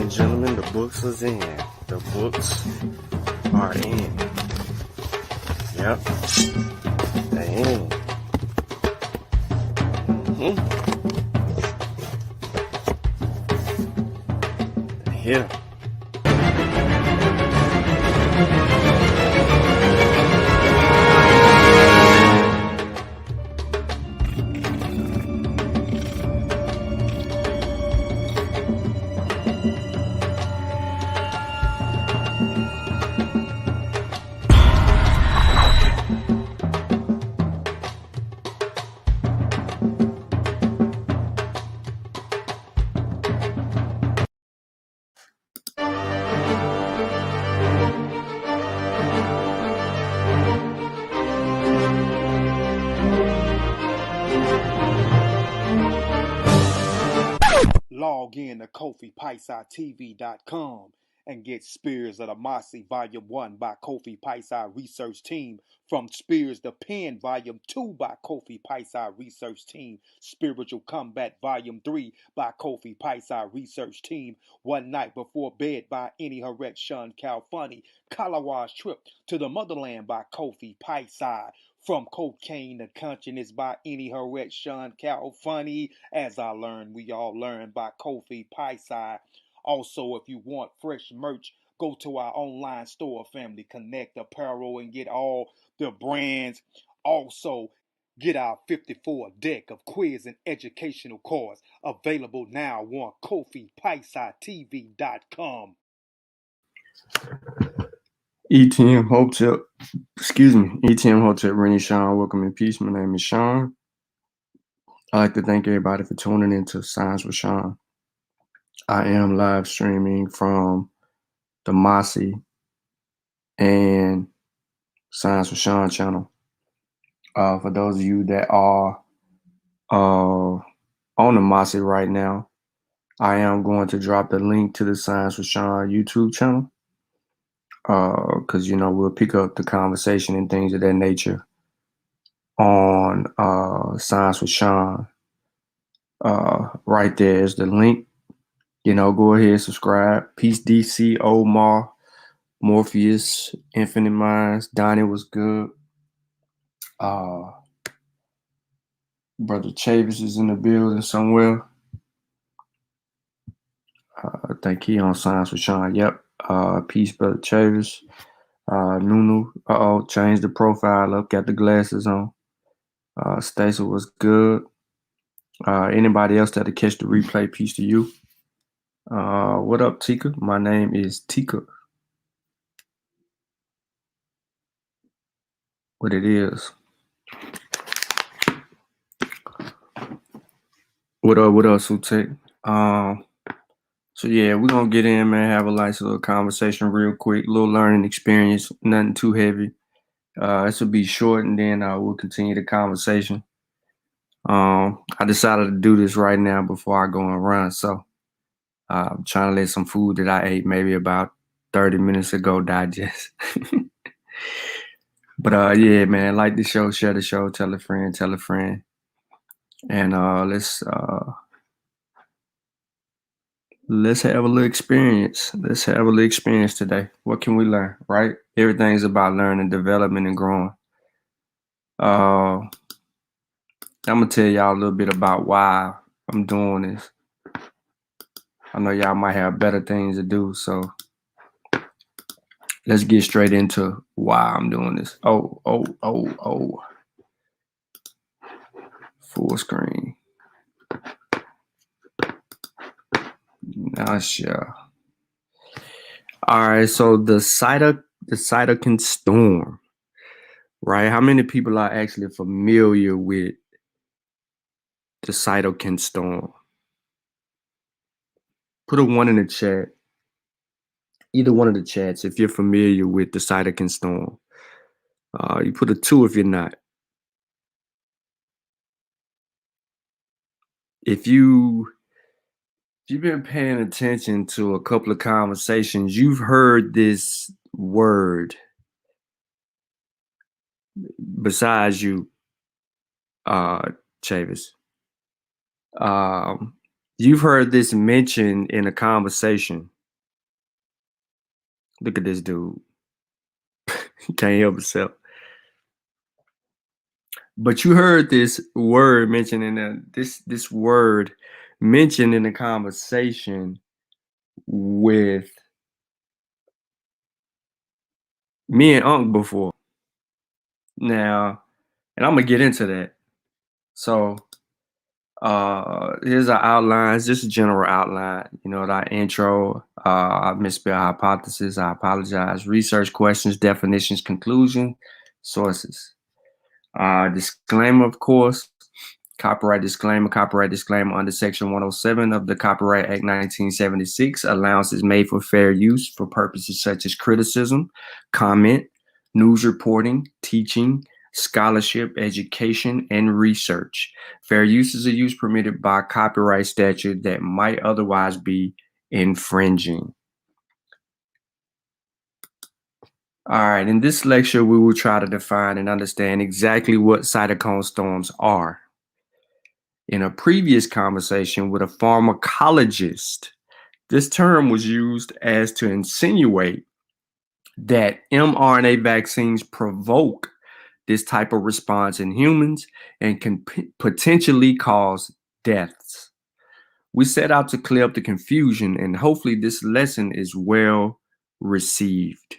and gentlemen, the books is in. The books are in. Yep. They in. They're here. Log in to KofiPaisaTV.com and get Spears of the Mossy Volume 1 by Kofi Paisa Research Team, from Spears the Pen Volume 2 by Kofi Paisa Research Team, Spiritual Combat Volume 3 by Kofi Paisa Research Team, One Night Before Bed by Any Harek Shun Calfunny, Kalawa's Trip to the Motherland by Kofi Paisa, From Cocaine to Consciousness by Any Harek Shun Calfunny, As I Learn, We All Learn by Kofi Paisa. Also, if you want fresh merch, go to our online store, Family Connect Apparel, and get all the brands. Also, get our 54 deck of quiz and educational cards available now on KofiPaisaTV.com. ETM Hotel, ETM Hotel, Rennie Sean, welcome in peace. My name is Sean. I'd like to thank everybody for tuning into Science with Sean. I am live streaming from the Mossy and Science with Sean channel. For those of you that are on the Mossy right now, I am going to drop the link to the Science with Sean YouTube channel, because we'll pick up the conversation and things of that nature on Science with Sean. Right there is the link. Go ahead, subscribe. Peace, DC, Omar, Morpheus, Infinite Minds. Donnie was good. Brother Chavis is in the building somewhere. I think he on Science with Sean. Yep. Peace, Brother Chavis. Nunu. Changed the profile up. Got the glasses on. Stacy was good. Anybody else that'll catch the replay, peace to you. What up, Tika? My name is Tika. What it is. What up, Sutek? So yeah, we're gonna get in, man, have a nice little conversation real quick, little learning experience, nothing too heavy. This will be short, and then we'll continue the conversation. I decided to do this right now before I go and run, so I'm trying to let some food that I ate maybe about 30 minutes ago digest. But yeah, man, like the show, share the show, tell a friend, and let's have a little experience. Let's have a little experience today. What can we learn, right? Everything's about learning, development, and growing. I'm gonna tell y'all a little bit about why I'm doing this. I know y'all might have better things to do, so let's get straight into why I'm doing this. Oh. Full screen. Now, sure. All right, so the Cytokine Storm, right? How many people are actually familiar with the Cytokine Storm? Put a 1 in the chat. Either one of the chats if you're familiar with the Cytokine Storm. You put a 2 if you're not. If you've been paying attention to a couple of conversations, you've heard this word besides you, Chavis. You've heard this mentioned in a conversation Look at this dude. He can't help himself. But you heard this word mentioned in this word mentioned in the conversation with me and Unc before. Now, and I'm gonna get into that. So here's our outlines, just a general outline, our intro, I misspelled hypothesis, I apologize, research questions, definitions, conclusion, sources. Disclaimer, of course, copyright disclaimer under Section 107 of the Copyright Act 1976. Allowance is made for fair use for purposes such as criticism, comment, news reporting, teaching, scholarship, education, and research. Fair use is a use permitted by copyright statute that might otherwise be infringing. All right, in this lecture, we will try to define and understand exactly what cytokine storms are. In a previous conversation with a pharmacologist, this term was used as to insinuate that mRNA vaccines provoke this type of response in humans and can potentially cause deaths. We set out to clear up the confusion, and hopefully this lesson is well received.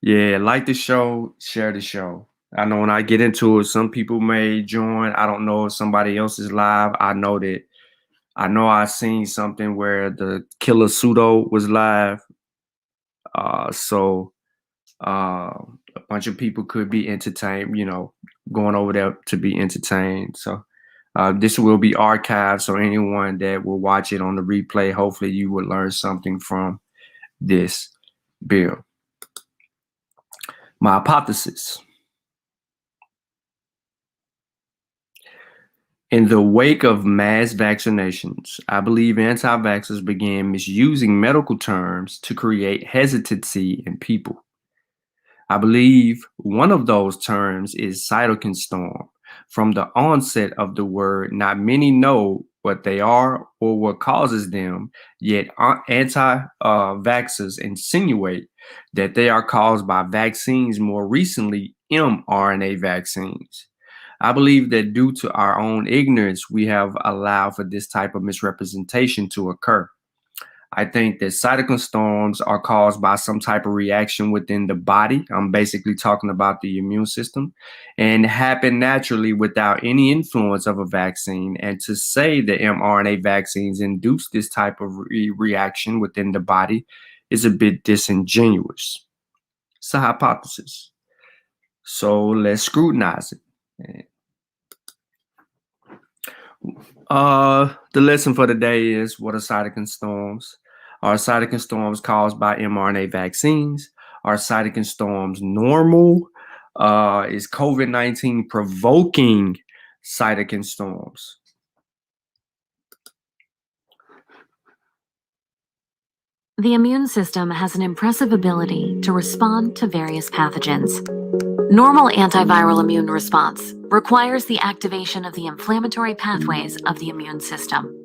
Yeah, like the show, share the show. I know when I get into it, some people may join. I don't know if somebody else is live. I know I seen something where the killer pseudo was live. So a bunch of people could be entertained, going over there to be entertained. So this will be archived. So anyone that will watch it on the replay, hopefully you will learn something from this bill. My hypothesis. In the wake of mass vaccinations, I believe anti-vaxxers began misusing medical terms to create hesitancy in people. I believe one of those terms is cytokine storm. From the onset of the word, not many know what they are or what causes them, yet anti-vaxxers insinuate that they are caused by vaccines, more recently mRNA vaccines. I believe that due to our own ignorance, we have allowed for this type of misrepresentation to occur. I think that cytokine storms are caused by some type of reaction within the body. I'm basically talking about the immune system, and happen naturally without any influence of a vaccine. And to say that mRNA vaccines induce this type of reaction within the body is a bit disingenuous. It's a hypothesis. So let's scrutinize it. The lesson for today is, what are cytokine storms? Are cytokine storms caused by mRNA vaccines? Are cytokine storms normal? Is COVID-19 provoking cytokine storms? The immune system has an impressive ability to respond to various pathogens. Normal antiviral immune response requires the activation of the inflammatory pathways of the immune system.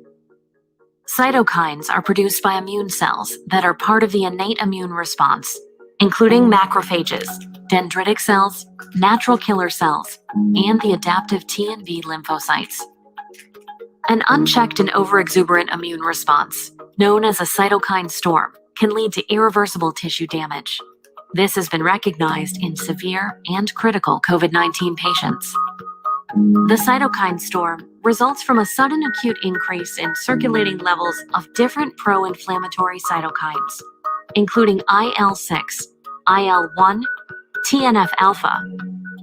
Cytokines are produced by immune cells that are part of the innate immune response, including macrophages, dendritic cells, natural killer cells, and the adaptive T and B lymphocytes. An unchecked and overexuberant immune response, known as a cytokine storm, can lead to irreversible tissue damage. This has been recognized in severe and critical COVID-19 patients. The cytokine storm results from a sudden acute increase in circulating levels of different pro-inflammatory cytokines, including IL-6, IL-1, TNF-alpha,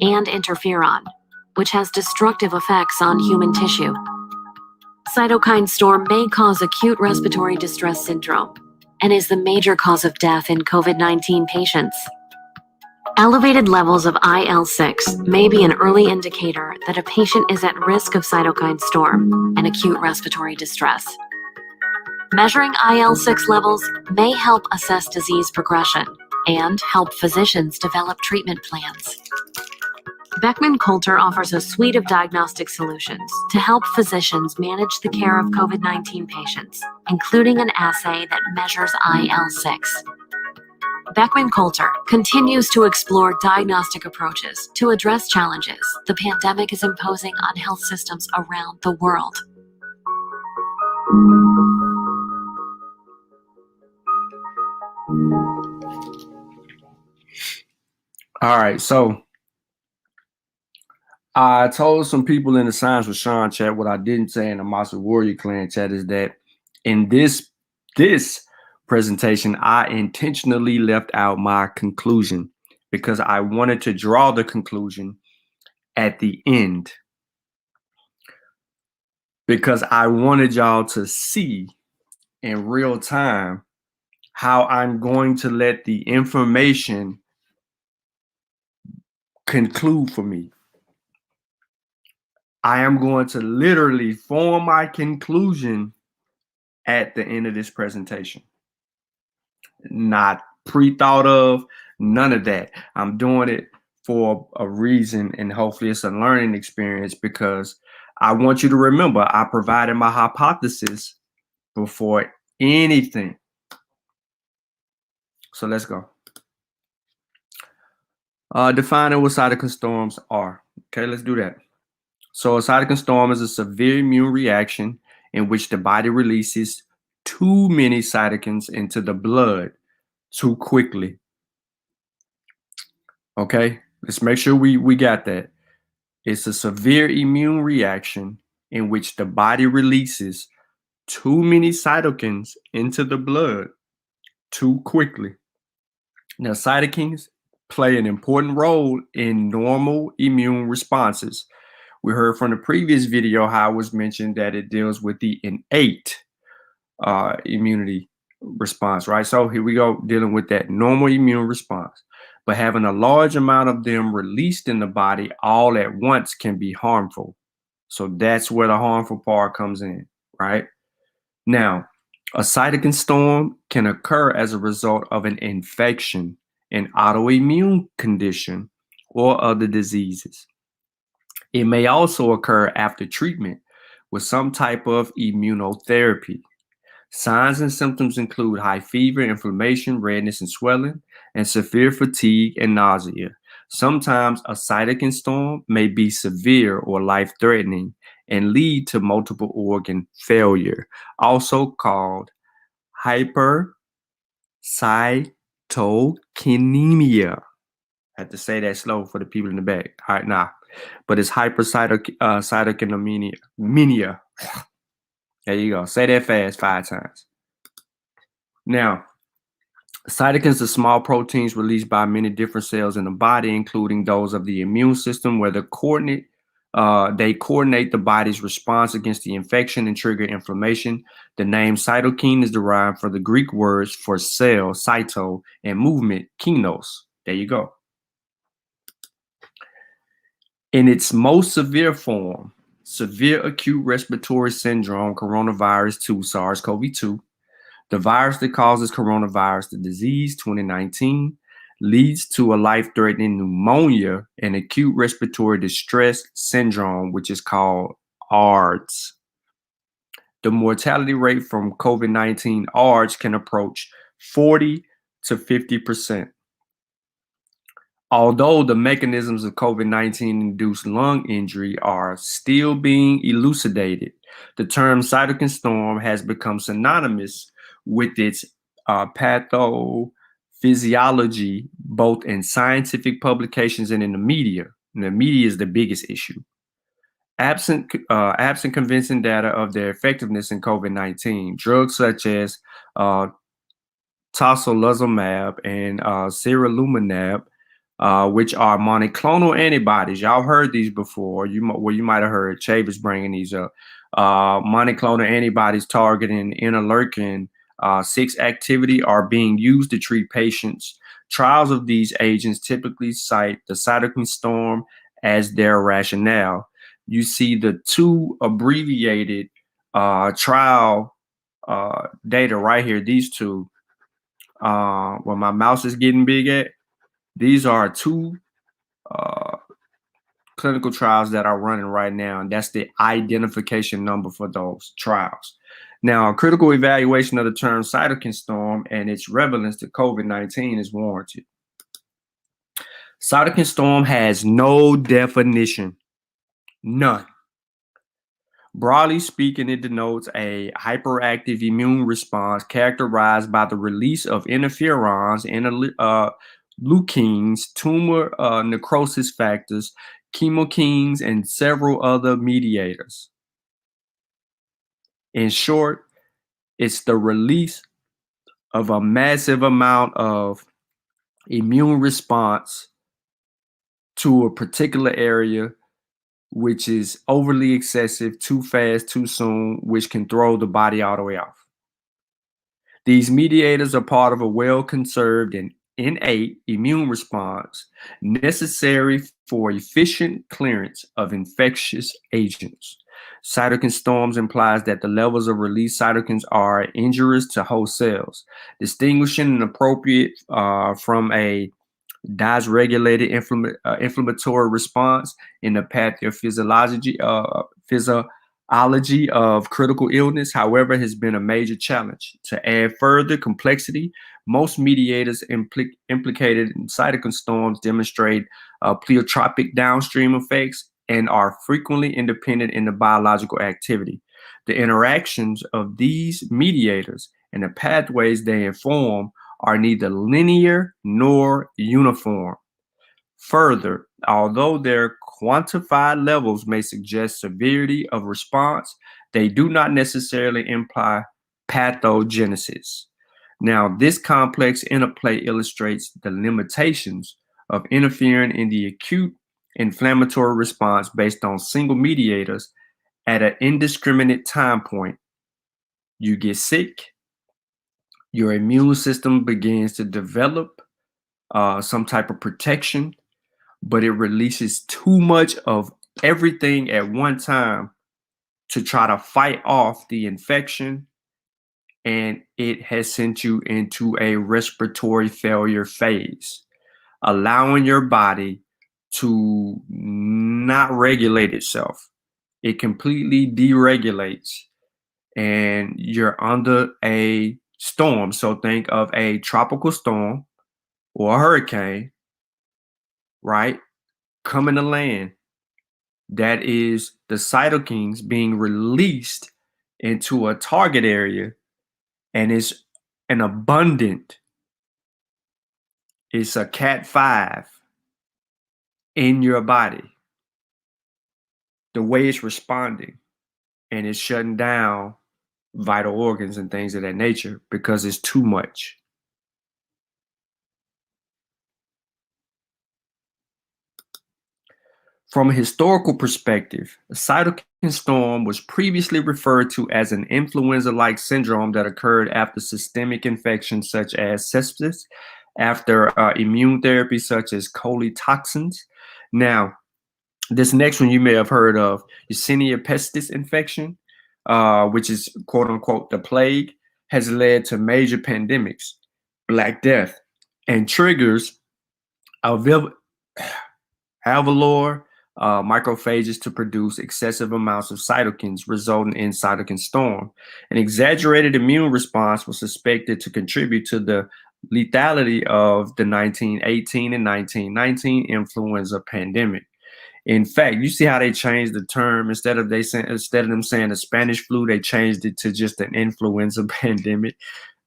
and interferon, which has destructive effects on human tissue. Cytokine storm may cause acute respiratory distress syndrome and is the major cause of death in COVID-19 patients. Elevated levels of IL-6 may be an early indicator that a patient is at risk of cytokine storm and acute respiratory distress. Measuring IL-6 levels may help assess disease progression and help physicians develop treatment plans. Beckman Coulter offers a suite of diagnostic solutions to help physicians manage the care of COVID-19 patients, including an assay that measures IL-6. Beckman Coulter continues to explore diagnostic approaches to address challenges the pandemic is imposing on health systems around the world. All right, so I told some people in the Science with Sean chat what I didn't say in the Master Warrior Clan chat is that in this presentation, I intentionally left out my conclusion because I wanted to draw the conclusion at the end, because I wanted y'all to see in real time how I'm going to let the information conclude for me. I am going to literally form my conclusion at the end of this presentation. Not pre-thought of, none of that. I'm doing it for a reason, and hopefully it's a learning experience, because I want you to remember I provided my hypothesis before anything. So let's go. Defining what cytokine storms are. Okay, let's do that. So a cytokine storm is a severe immune reaction in which the body releases too many cytokines into the blood too quickly. Okay, let's make sure we got that. It's a severe immune reaction in which the body releases too many cytokines into the blood too quickly. Now, cytokines play an important role in normal immune responses. We heard from the previous video how it was mentioned that it deals with the innate immunity response, right? So here we go, dealing with that normal immune response. But having a large amount of them released in the body all at once can be harmful. So that's where the harmful part comes in, right? Now, a cytokine storm can occur as a result of an infection, an autoimmune condition, or other diseases. It may also occur after treatment with some type of immunotherapy. Signs and symptoms include high fever, inflammation, redness and swelling, and severe fatigue and nausea. Sometimes a cytokine storm may be severe or life-threatening and lead to multiple organ failure, also called hypercytokinemia. I have to say that slow for the people in the back. All right, nah. But it's hypercytokinemia. There you go. Say that fast 5 times. Now, cytokines are small proteins released by many different cells in the body, including those of the immune system, where they coordinate the body's response against the infection and trigger inflammation. The name cytokine is derived from the Greek words for cell, cyto, and movement, kinos. There you go. In its most severe form, severe acute respiratory syndrome, coronavirus 2, SARS-CoV-2, the virus that causes coronavirus, the disease 2019, leads to a life-threatening pneumonia and acute respiratory distress syndrome, which is called ARDS. The mortality rate from COVID-19 ARDS can approach 40 to 50%. Although the mechanisms of COVID-19 induced lung injury are still being elucidated, the term cytokine storm has become synonymous with its pathophysiology, both in scientific publications and in the media. And the media is the biggest issue. Absent convincing data of their effectiveness in COVID-19, drugs such as tocilizumab and sirolimus, which are monoclonal antibodies. Y'all heard these before. You might have heard Chavis bringing these up. Monoclonal antibodies targeting interleukin 6 activity are being used to treat patients. Trials of these agents typically cite the cytokine storm as their rationale. You see the 2 abbreviated trial data right here. These 2, where my mouse is getting big at. These are 2 clinical trials that are running right now, and that's the identification number for those trials. Now, a critical evaluation of the term cytokine storm and its relevance to COVID-19 is warranted. Cytokine storm has no definition, none. Broadly speaking, it denotes a hyperactive immune response characterized by the release of interferons, leukeins, tumor necrosis factors, chemokines, and several other mediators. In short, it's the release of a massive amount of immune response to a particular area, which is overly excessive, too fast, too soon, which can throw the body all the way off. These mediators are part of a well-conserved and innate immune response necessary for efficient clearance of infectious agents. Cytokine storms implies that the levels of released cytokines are injurious to host cells, distinguishing an appropriate from a dysregulated inflammatory response in the pathophysiology of critical illness, however, has been a major challenge. To add further complexity, most mediators implicated in cytokine storms demonstrate pleiotropic downstream effects and are frequently independent in the biological activity. The interactions of these mediators and the pathways they inform are neither linear nor uniform. Further, although their quantified levels may suggest severity of response, they do not necessarily imply pathogenesis. Now, this complex interplay illustrates the limitations of interfering in the acute inflammatory response based on single mediators at an indiscriminate time point. You get sick, your immune system begins to develop some type of protection, but it releases too much of everything at one time to try to fight off the infection, and it has sent you into a respiratory failure phase, allowing your body to not regulate itself. It completely deregulates, and you're under a storm. So think of a tropical storm or a hurricane, right? Coming to land. That is the cytokines being released into a target area, and it's an abundant, it's a Cat 5 in your body. The way it's responding, and it's shutting down vital organs and things of that nature because it's too much. From a historical perspective, a cytokine storm was previously referred to as an influenza-like syndrome that occurred after systemic infections such as sepsis, after immune therapy such as colitoxins. Now, this next one you may have heard of, Yersinia pestis infection, which is quote unquote the plague, has led to major pandemics, Black Death, and triggers alveolar macrophages to produce excessive amounts of cytokines, resulting in cytokine storm. An exaggerated immune response was suspected to contribute to the lethality of the 1918 and 1919 influenza pandemic. In fact, you see how they changed the term. Instead of them saying the Spanish flu, they changed it to just an influenza pandemic.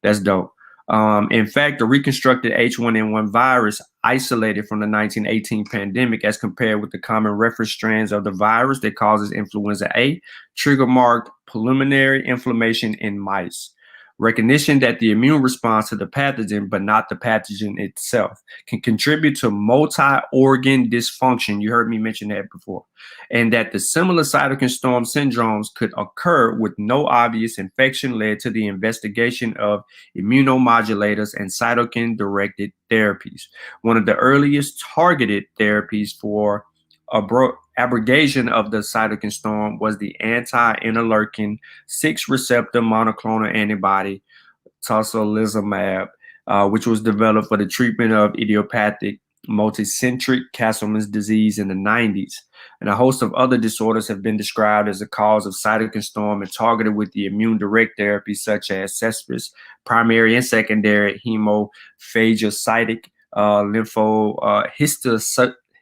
That's dope. In fact, the reconstructed H1N1 virus isolated from the 1918 pandemic as compared with the common reference strands of the virus that causes influenza A, trigger marked pulmonary inflammation in mice. Recognition that the immune response to the pathogen, but not the pathogen itself, can contribute to multi-organ dysfunction. You heard me mention that before. And that the similar cytokine storm syndromes could occur with no obvious infection led to the investigation of immunomodulators and cytokine-directed therapies. One of the earliest targeted therapies for abrogation of the cytokine storm was the anti-interleukin 6 receptor monoclonal antibody tocilizumab, which was developed for the treatment of idiopathic multicentric Castleman's disease in the 90s. And a host of other disorders have been described as a cause of cytokine storm and targeted with the immune-direct therapies such as cesspit, primary and secondary hemophagocytic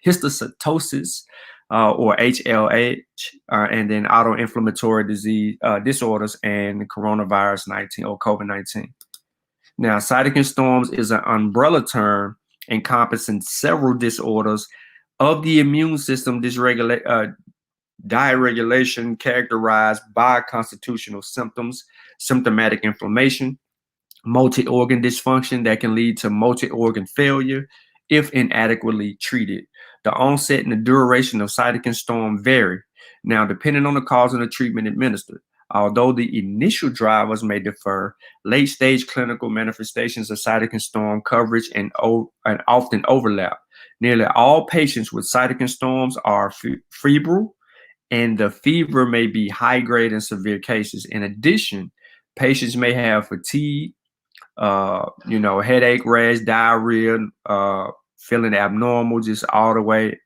histocytosis, or HLH, and then autoinflammatory disease disorders and coronavirus 19 or COVID-19. Now, cytokine storms is an umbrella term encompassing several disorders of the immune system dysregulation characterized by constitutional symptoms, symptomatic inflammation, multi-organ dysfunction that can lead to multi-organ failure if inadequately treated. The onset and the duration of cytokine storm vary. Now, depending on the cause and the treatment administered. Although the initial drivers may differ, late-stage clinical manifestations of cytokine storm coverage and often overlap. Nearly all patients with cytokine storms are febrile, and the fever may be high-grade in severe cases. In addition, patients may have fatigue, headache, rash, diarrhea, feeling abnormal just all the way.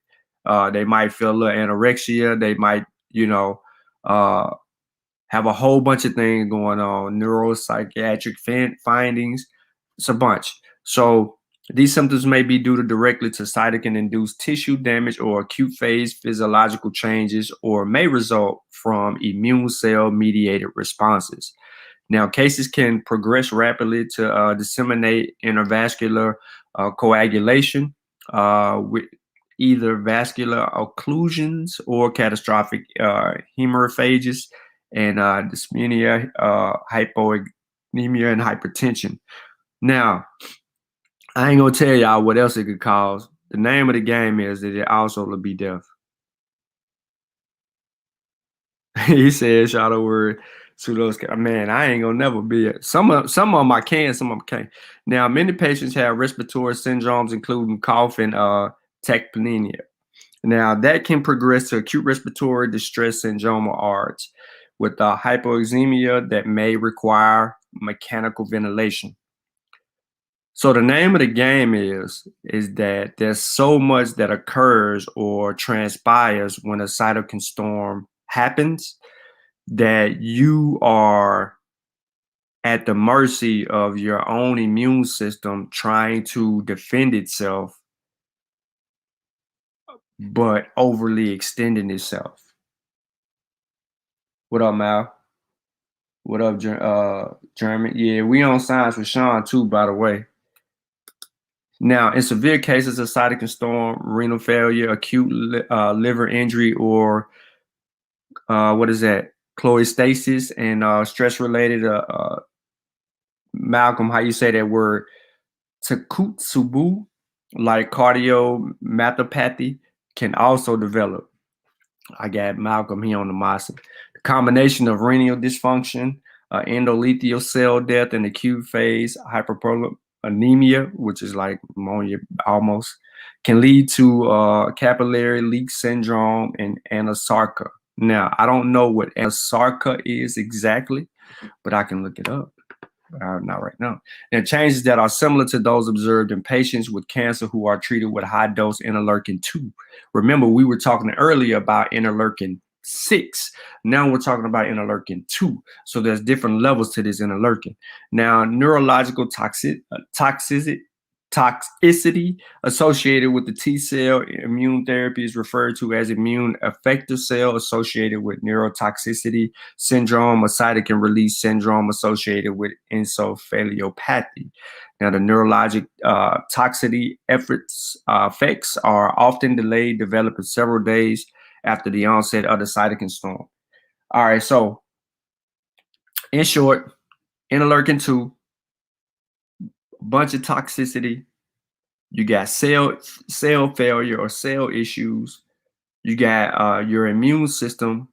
They might feel a little anorexia. They might, have a whole bunch of things going on, neuropsychiatric findings. It's a bunch. So these symptoms may be due directly to cytokine-induced tissue damage or acute phase physiological changes, or may result from immune cell-mediated responses. Now, cases can progress rapidly to disseminate intravascular coagulation with either vascular occlusions or catastrophic hemorrhages and dyspnea, hypoanemia, and hypertension. Now, I ain't gonna tell y'all what else it could cause. The name of the game is that it also will be death. He said, shout out word to those. Man, I ain't gonna never be it. Some of them I can, some of them can't. Now, many patients have respiratory syndromes, including cough and tachypnea. Now, that can progress to acute respiratory distress syndrome or ARDS, with hypoxemia that may require mechanical ventilation. So the name of the game is that there's so much that occurs or transpires when a cytokine storm happens that you are at the mercy of your own immune system trying to defend itself, but overly extending itself. What up, Mal? What up, German? Yeah, we on Science with Sean too, by the way. Now, in severe cases of cytokine storm, renal failure, acute liver injury, or cholestasis and stress-related, Malcolm, how you say that word? Takotsubu, like cardiomyopathy, can also develop. I got Malcolm here on the Mossy. The combination of renal dysfunction, endothelial cell death, and acute phase hyperproliferative, which is like pneumonia almost, can lead to capillary leak syndrome and anasarca. Now, I don't know what anasarca is exactly, but I can look it up. Not right now. Now, changes that are similar to those observed in patients with cancer who are treated with high-dose interleukin-2. Remember, we were talking earlier about interleukin-6. Now we're talking about interleukin-2. So there's different levels to this interleukin. Now, neurological toxicity associated with the T-cell immune therapy is referred to as immune effector cell associated with neurotoxicity syndrome or cytokine release syndrome associated with encephalopathy. Now, the neurologic toxicity effects are often delayed, developing several days after the onset of the cytokine storm. All right, so in short, interleukin-2, bunch of toxicity. You got cell failure or cell issues. You got your immune system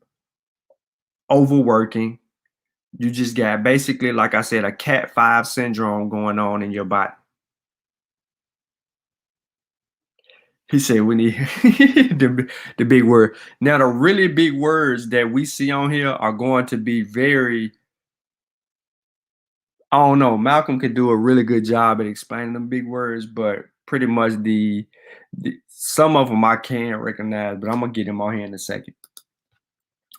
overworking. You just got basically, like I said, a Cat5 syndrome going on in your body. He said we need the big word. Now, the really big words that we see on here are going to be very, I don't know, Malcolm could do a really good job at explaining them big words, but pretty much the some of them I can recognize, but I'm gonna get them on here in a second.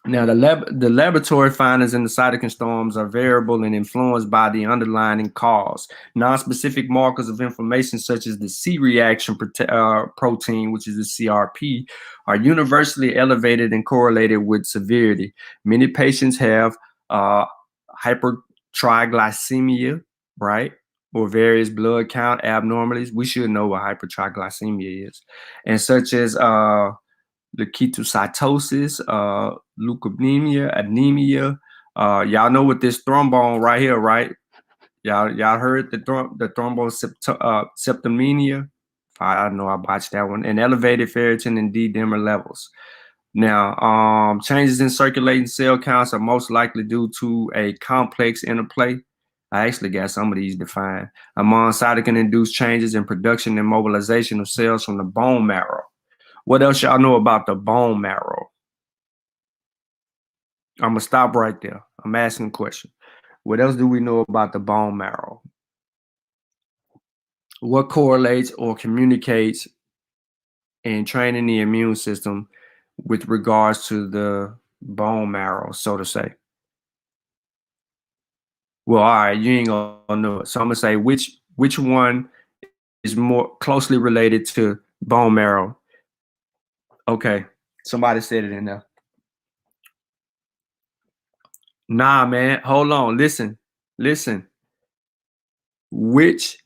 Now, the laboratory findings in the cytokine storms are variable and influenced by the underlying cause. Non-specific markers of inflammation, such as the C-reaction protein, which is the CRP, are universally elevated and correlated with severity. Many patients have hypertriglycemia, right? Or various blood count abnormalities. We should know what hypertriglycemia is. And such as leukocytosis, leukemia, anemia. Y'all know what this thrombone right here, right? Y'all heard the thrombocytopenia. I know I botched that one. And elevated ferritin and D-dimer levels. Now, changes in circulating cell counts are most likely due to a complex interplay. I actually got some of these defined among cytokine-induced changes in production and mobilization of cells from the bone marrow. What else y'all know about the bone marrow? I'm gonna stop right there. I'm asking a question. What else do we know about the bone marrow? What correlates or communicates in training the immune system with regards to the bone marrow, so to say? Well, all right, you ain't gonna know it. So I'm gonna say which one is more closely related to bone marrow. Okay, somebody said it in there. Nah, man, hold on. Listen. Which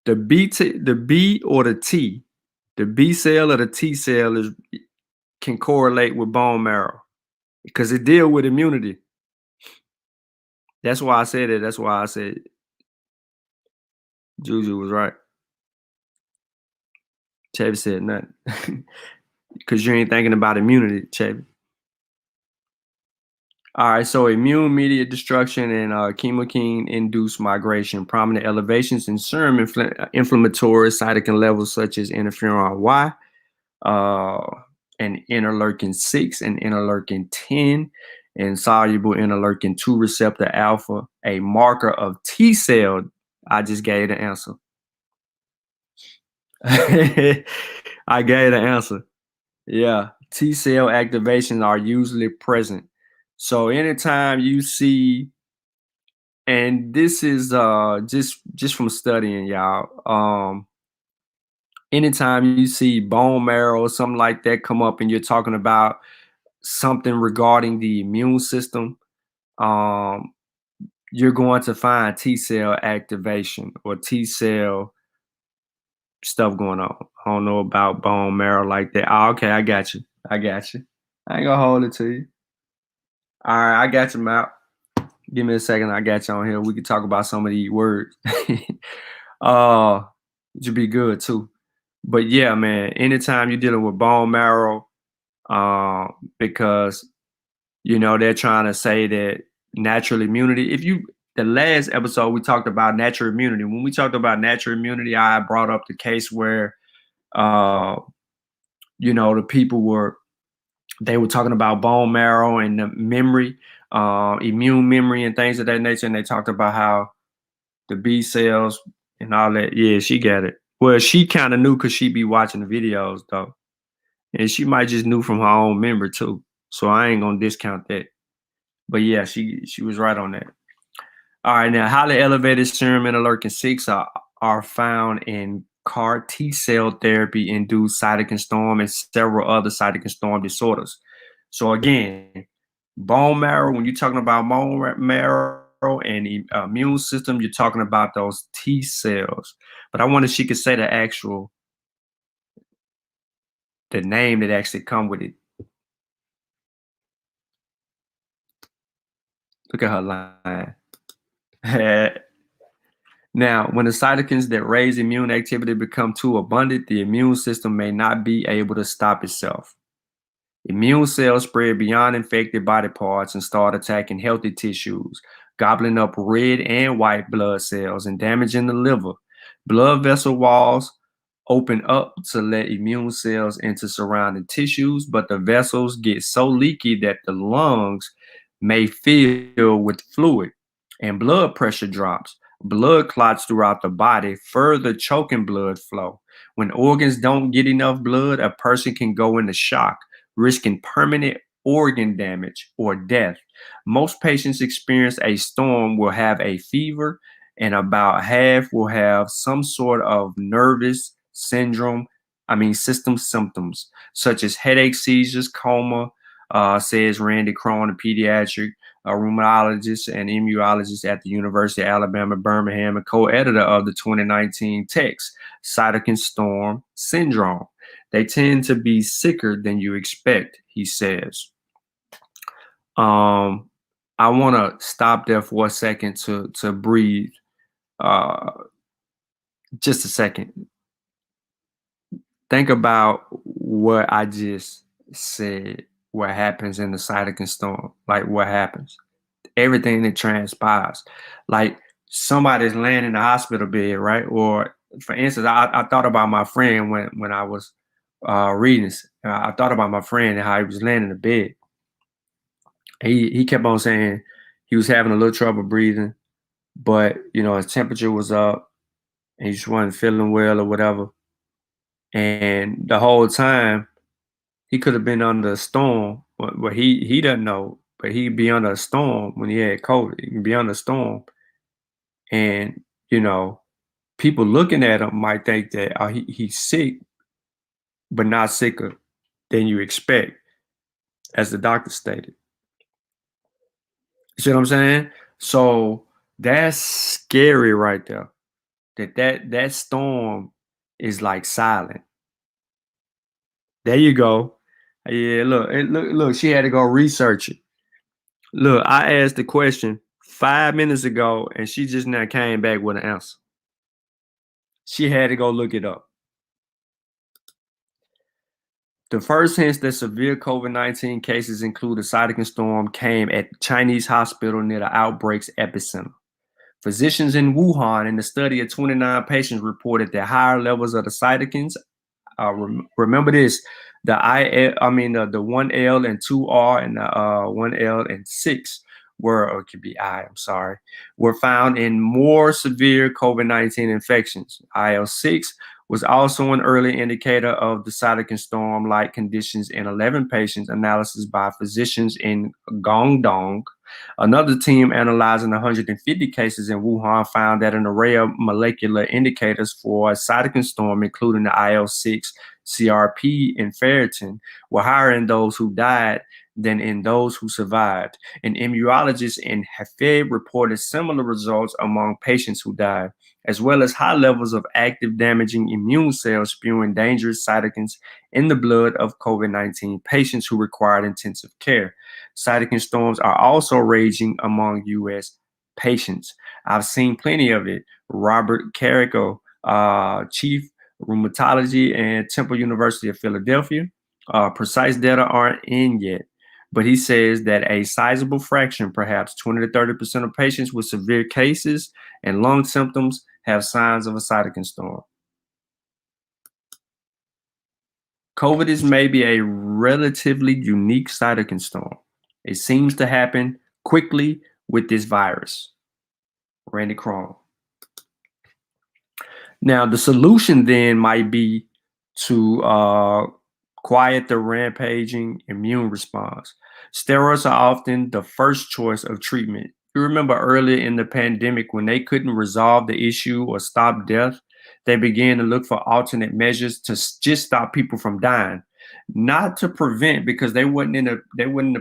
the B or the T, the B cell or the T cell can correlate with bone marrow because it deal with immunity. That's why I said it. That's why I said Juju was right. Chevy said nothing because you ain't thinking about immunity, Chevy. All right, so immune-mediated destruction and chemokine-induced migration, prominent elevations in serum inflammatory cytokine levels such as interferon Y, and interleukin-6 and interleukin-10, and soluble interleukin-2 receptor alpha, a marker of T cell. I just gave the answer. I gave the answer. Yeah, T cell activations are usually present. So anytime you see, and this is just from studying, y'all. Anytime you see bone marrow or something like that come up, and you're talking about something regarding the immune system, you're going to find T cell activation or T cell stuff going on. I don't know about bone marrow like that. Oh, okay, I got you. I ain't gonna hold it to you. All right, I got you, Matt. Give me a second. I got you on here. We can talk about some of these words. It should be good too. But yeah, man, anytime you're dealing with bone marrow, because they're trying to say that natural immunity. The last episode we talked about natural immunity. When we talked about natural immunity, I brought up the case where the people were talking about bone marrow and the memory, immune memory and things of that nature. And they talked about how the B cells and all that. Yeah, she got it. Well, she kind of knew because she be watching the videos though. And she might just knew from her own memory too. So I ain't gonna discount that. But yeah, she was right on that. All right, now highly elevated serum interleukin-6 are found in CAR T cell therapy induced cytokine storm and several other cytokine storm disorders. So again, bone marrow, when you're talking about bone marrow and immune system, you're talking about those T cells. But I wonder if she could say the name that actually come with it. Look at her line. Now, when the cytokines that raise immune activity become too abundant, the immune system may not be able to stop itself. Immune cells spread beyond infected body parts and start attacking healthy tissues, gobbling up red and white blood cells and damaging the liver. Blood vessel walls open up to let immune cells into surrounding tissues, but the vessels get so leaky that the lungs may fill with fluid and blood pressure drops. Blood clots throughout the body, further choking blood flow. When organs don't get enough blood, a person can go into shock, risking permanent organ damage or death. Most patients experience a storm will have a fever, and about half will have some sort of nervous system symptoms, such as headache, seizures, coma, says Randy Cron, a pediatric rheumatologist and immunologist at the University of Alabama, Birmingham, and co-editor of the 2019 text, Cytokine Storm Syndrome. They tend to be sicker than you expect, he says. I want to stop there for a second to breathe. Just a second. Think about what I just said, what happens in the cytokine storm, like what happens, everything that transpires. Like somebody's laying in the hospital bed, right? Or for instance, I thought about my friend when I was reading this. I thought about my friend and how he was laying in the bed. He kept on saying he was having a little trouble breathing, but his temperature was up and he just wasn't feeling well or whatever. And the whole time he could have been under a storm, but he doesn't know. But he'd be under a storm when he had COVID. He can be under a storm, and people looking at him might think that he's sick, but not sicker than you expect, as the doctor stated. You see what I'm saying? So that's scary right there. That storm is like silent. There you go. Yeah, look. She had to go research it. Look, I asked the question 5 minutes ago, and she just now came back with an answer. She had to go look it up. The first hints that severe COVID-19 cases include a cytokine storm came at Chinese hospital near the outbreak's epicenter. Physicians in Wuhan in the study of 29 patients reported that higher levels of the cytokines, remember this, the 1L and 2R and the 1L and 6 were found in more severe COVID-19 infections. IL-6 was also an early indicator of the cytokine storm-like conditions in 11 patients. Analysis by physicians in Guangdong. Another team analyzing 150 cases in Wuhan found that an array of molecular indicators for a cytokine storm, including the IL-6, CRP, and ferritin, were higher in those who died than in those who survived. An immunologist in Hefei reported similar results among patients who died, as well as high levels of active damaging immune cells spewing dangerous cytokines in the blood of COVID-19 patients who required intensive care. Cytokine storms are also raging among U.S. patients. I've seen plenty of it. Robert Carrico, chief rheumatology at Temple University of Philadelphia. Precise data aren't in yet, but he says that a sizable fraction, perhaps 20 to 30% of patients with severe cases and lung symptoms have signs of a cytokine storm. COVID is maybe a relatively unique cytokine storm. It seems to happen quickly with this virus. Randy Cron. Now, the solution then might be to quiet the rampaging immune response. Steroids are often the first choice of treatment. You remember earlier in the pandemic when they couldn't resolve the issue or stop death, they began to look for alternate measures to just stop people from dying, not to prevent, because they weren't in a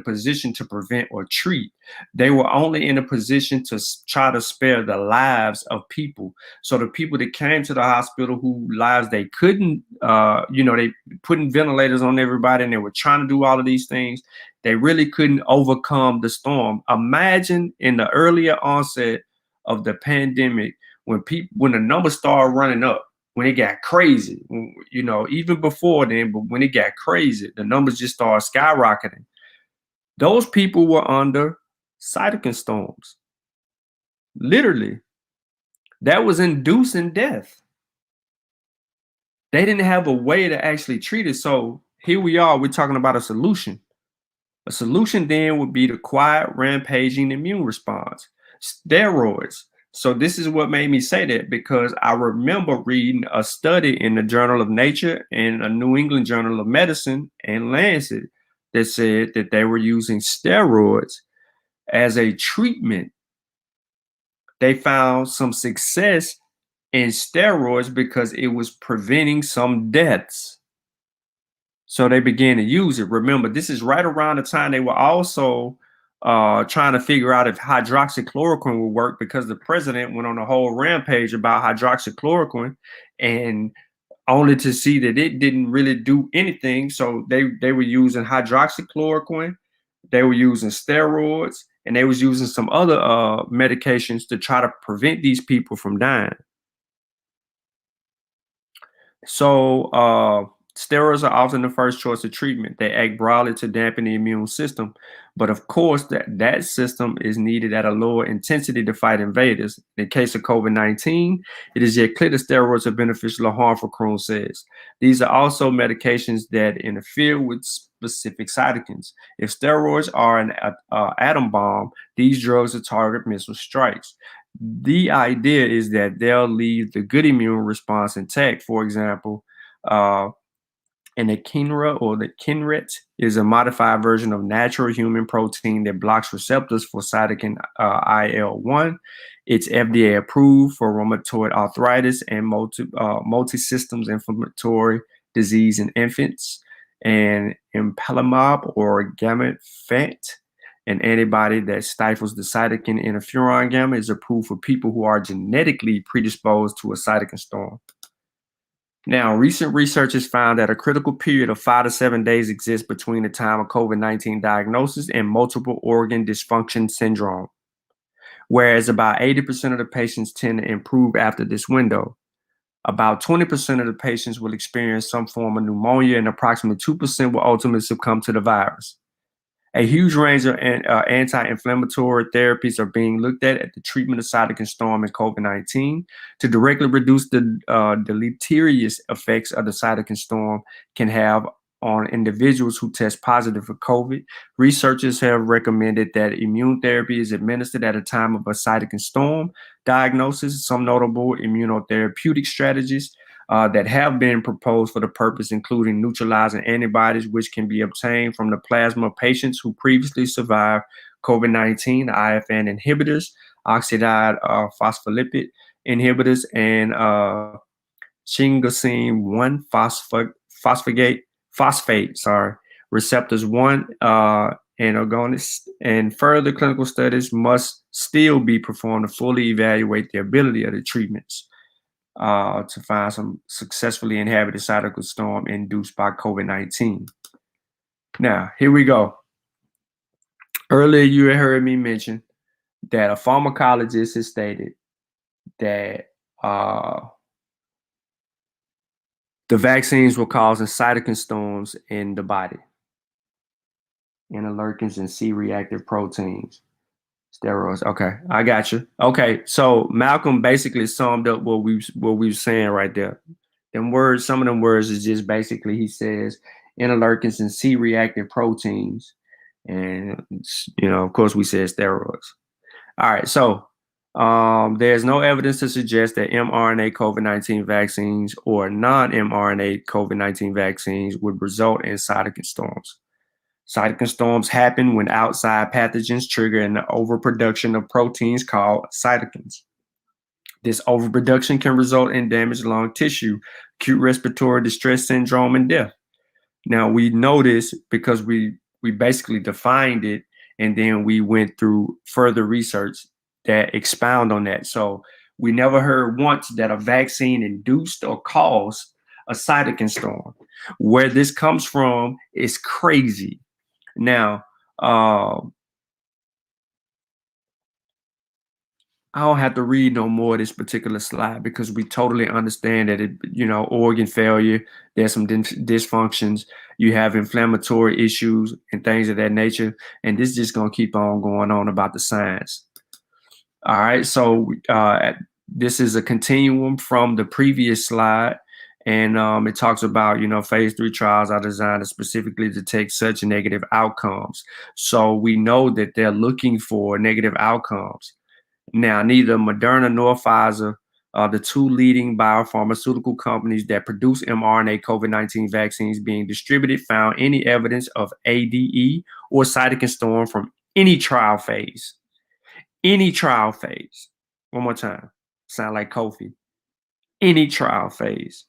position to prevent or treat. They were only in a position to try to spare the lives of people. So the people that came to the hospital whose lives they couldn't, they putting ventilators on everybody and they were trying to do all of these things. They really couldn't overcome the storm. Imagine in the earlier onset of the pandemic, when the numbers started running up, when it got crazy, even before then, but when it got crazy, the numbers just started skyrocketing. Those people were under cytokine storms. Literally, that was inducing death. They didn't have a way to actually treat it. So here we are, we're talking about a solution. A solution then would be the quiet, rampaging immune response. Steroids, So this is what made me say that, because I remember reading a study in the Journal of Nature and a New England Journal of Medicine and Lancet that said that they were using steroids as a treatment. They found some success in steroids because it was preventing some deaths. So they began to use it. Remember, this is right around the time they were also trying to figure out if hydroxychloroquine would work, because the president went on a whole rampage about hydroxychloroquine, and only to see that it didn't really do anything. So they were using hydroxychloroquine, they were using steroids, and they was using some other medications to try to prevent these people from dying. So steroids are often the first choice of treatment. They act broadly to dampen the immune system, but of course that system is needed at a lower intensity to fight invaders. In the case of COVID-19, it is yet clear that steroids are beneficial or harmful, Krohn says. These are also medications that interfere with specific cytokines. If steroids are an atom bomb, these drugs will target missile strikes. The idea is that they'll leave the good immune response intact. For example, anakinra, or the Kinret, is a modified version of natural human protein that blocks receptors for cytokine IL-1. It's FDA approved for rheumatoid arthritis and multi-systems inflammatory disease in infants. And ipilimumab, or Gamifant, an antibody that stifles the cytokine interferon gamma, is approved for people who are genetically predisposed to a cytokine storm. Now, recent research has found that a critical period of 5 to 7 days exists between the time of COVID-19 diagnosis and multiple organ dysfunction syndrome, whereas about 80% of the patients tend to improve after this window. About 20% of the patients will experience some form of pneumonia, and approximately 2% will ultimately succumb to the virus. A huge range of anti-inflammatory therapies are being looked at the treatment of cytokine storm and COVID-19 to directly reduce the deleterious effects of the cytokine storm can have on individuals who test positive for COVID. Researchers have recommended that immune therapy is administered at a time of a cytokine storm diagnosis. Some notable immunotherapeutic strategies that have been proposed for the purpose, including neutralizing antibodies, which can be obtained from the plasma of patients who previously survived COVID-19, IFN inhibitors, oxidized phospholipid inhibitors, and sphingosine 1 phosphate receptors 1 antagonists. And further clinical studies must still be performed to fully evaluate the ability of the treatments to find some successfully inhabited cytokine storm induced by COVID-19. Now, here we go. Earlier, you had heard me mention that a pharmacologist has stated that the vaccines were causing cytokine storms in the body, interleukins and C-reactive proteins. Steroids. Okay, I got you. Okay, so Malcolm basically summed up what we were saying right there. Them words, some of them words is just basically, he says, interleukins and C-reactive proteins, and of course we said steroids. All right, so there's no evidence to suggest that mRNA COVID-19 vaccines or non-mRNA COVID-19 vaccines would result in cytokine storms. Cytokine storms happen when outside pathogens trigger an overproduction of proteins called cytokines. This overproduction can result in damaged lung tissue, acute respiratory distress syndrome, and death. Now, we know this because we basically defined it, and then we went through further research that expound on that. So we never heard once that a vaccine induced or caused a cytokine storm. Where this comes from is crazy. Now, I don't have to read no more of this particular slide because we totally understand that organ failure, there's some dysfunctions, you have inflammatory issues and things of that nature, and this is just gonna keep on going on about the science. All right, so this is a continuum from the previous slide. And it talks about, phase 3 trials are designed to specifically detect such negative outcomes. So we know that they're looking for negative outcomes. Now, neither Moderna nor Pfizer, the two leading biopharmaceutical companies that produce mRNA COVID-19 vaccines being distributed, found any evidence of ADE or cytokine storm from any trial phase. Any trial phase. One more time. Sound like Kofi. Any trial phase.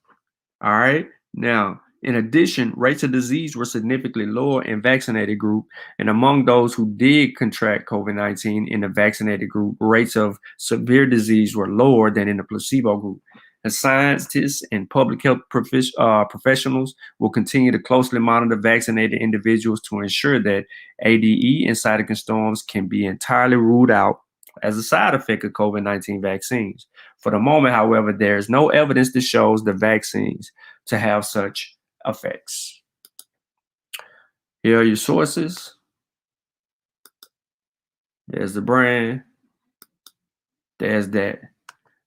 All right. Now, in addition, rates of disease were significantly lower in vaccinated group, and among those who did contract COVID-19 in the vaccinated group, rates of severe disease were lower than in the placebo group. And scientists and public health professionals will continue to closely monitor vaccinated individuals to ensure that ADE and cytokine storms can be entirely ruled out as a side effect of COVID-19 vaccines. For the moment, however, there is no evidence that shows the vaccines to have such effects. Here are your sources. There's the brand. There's that.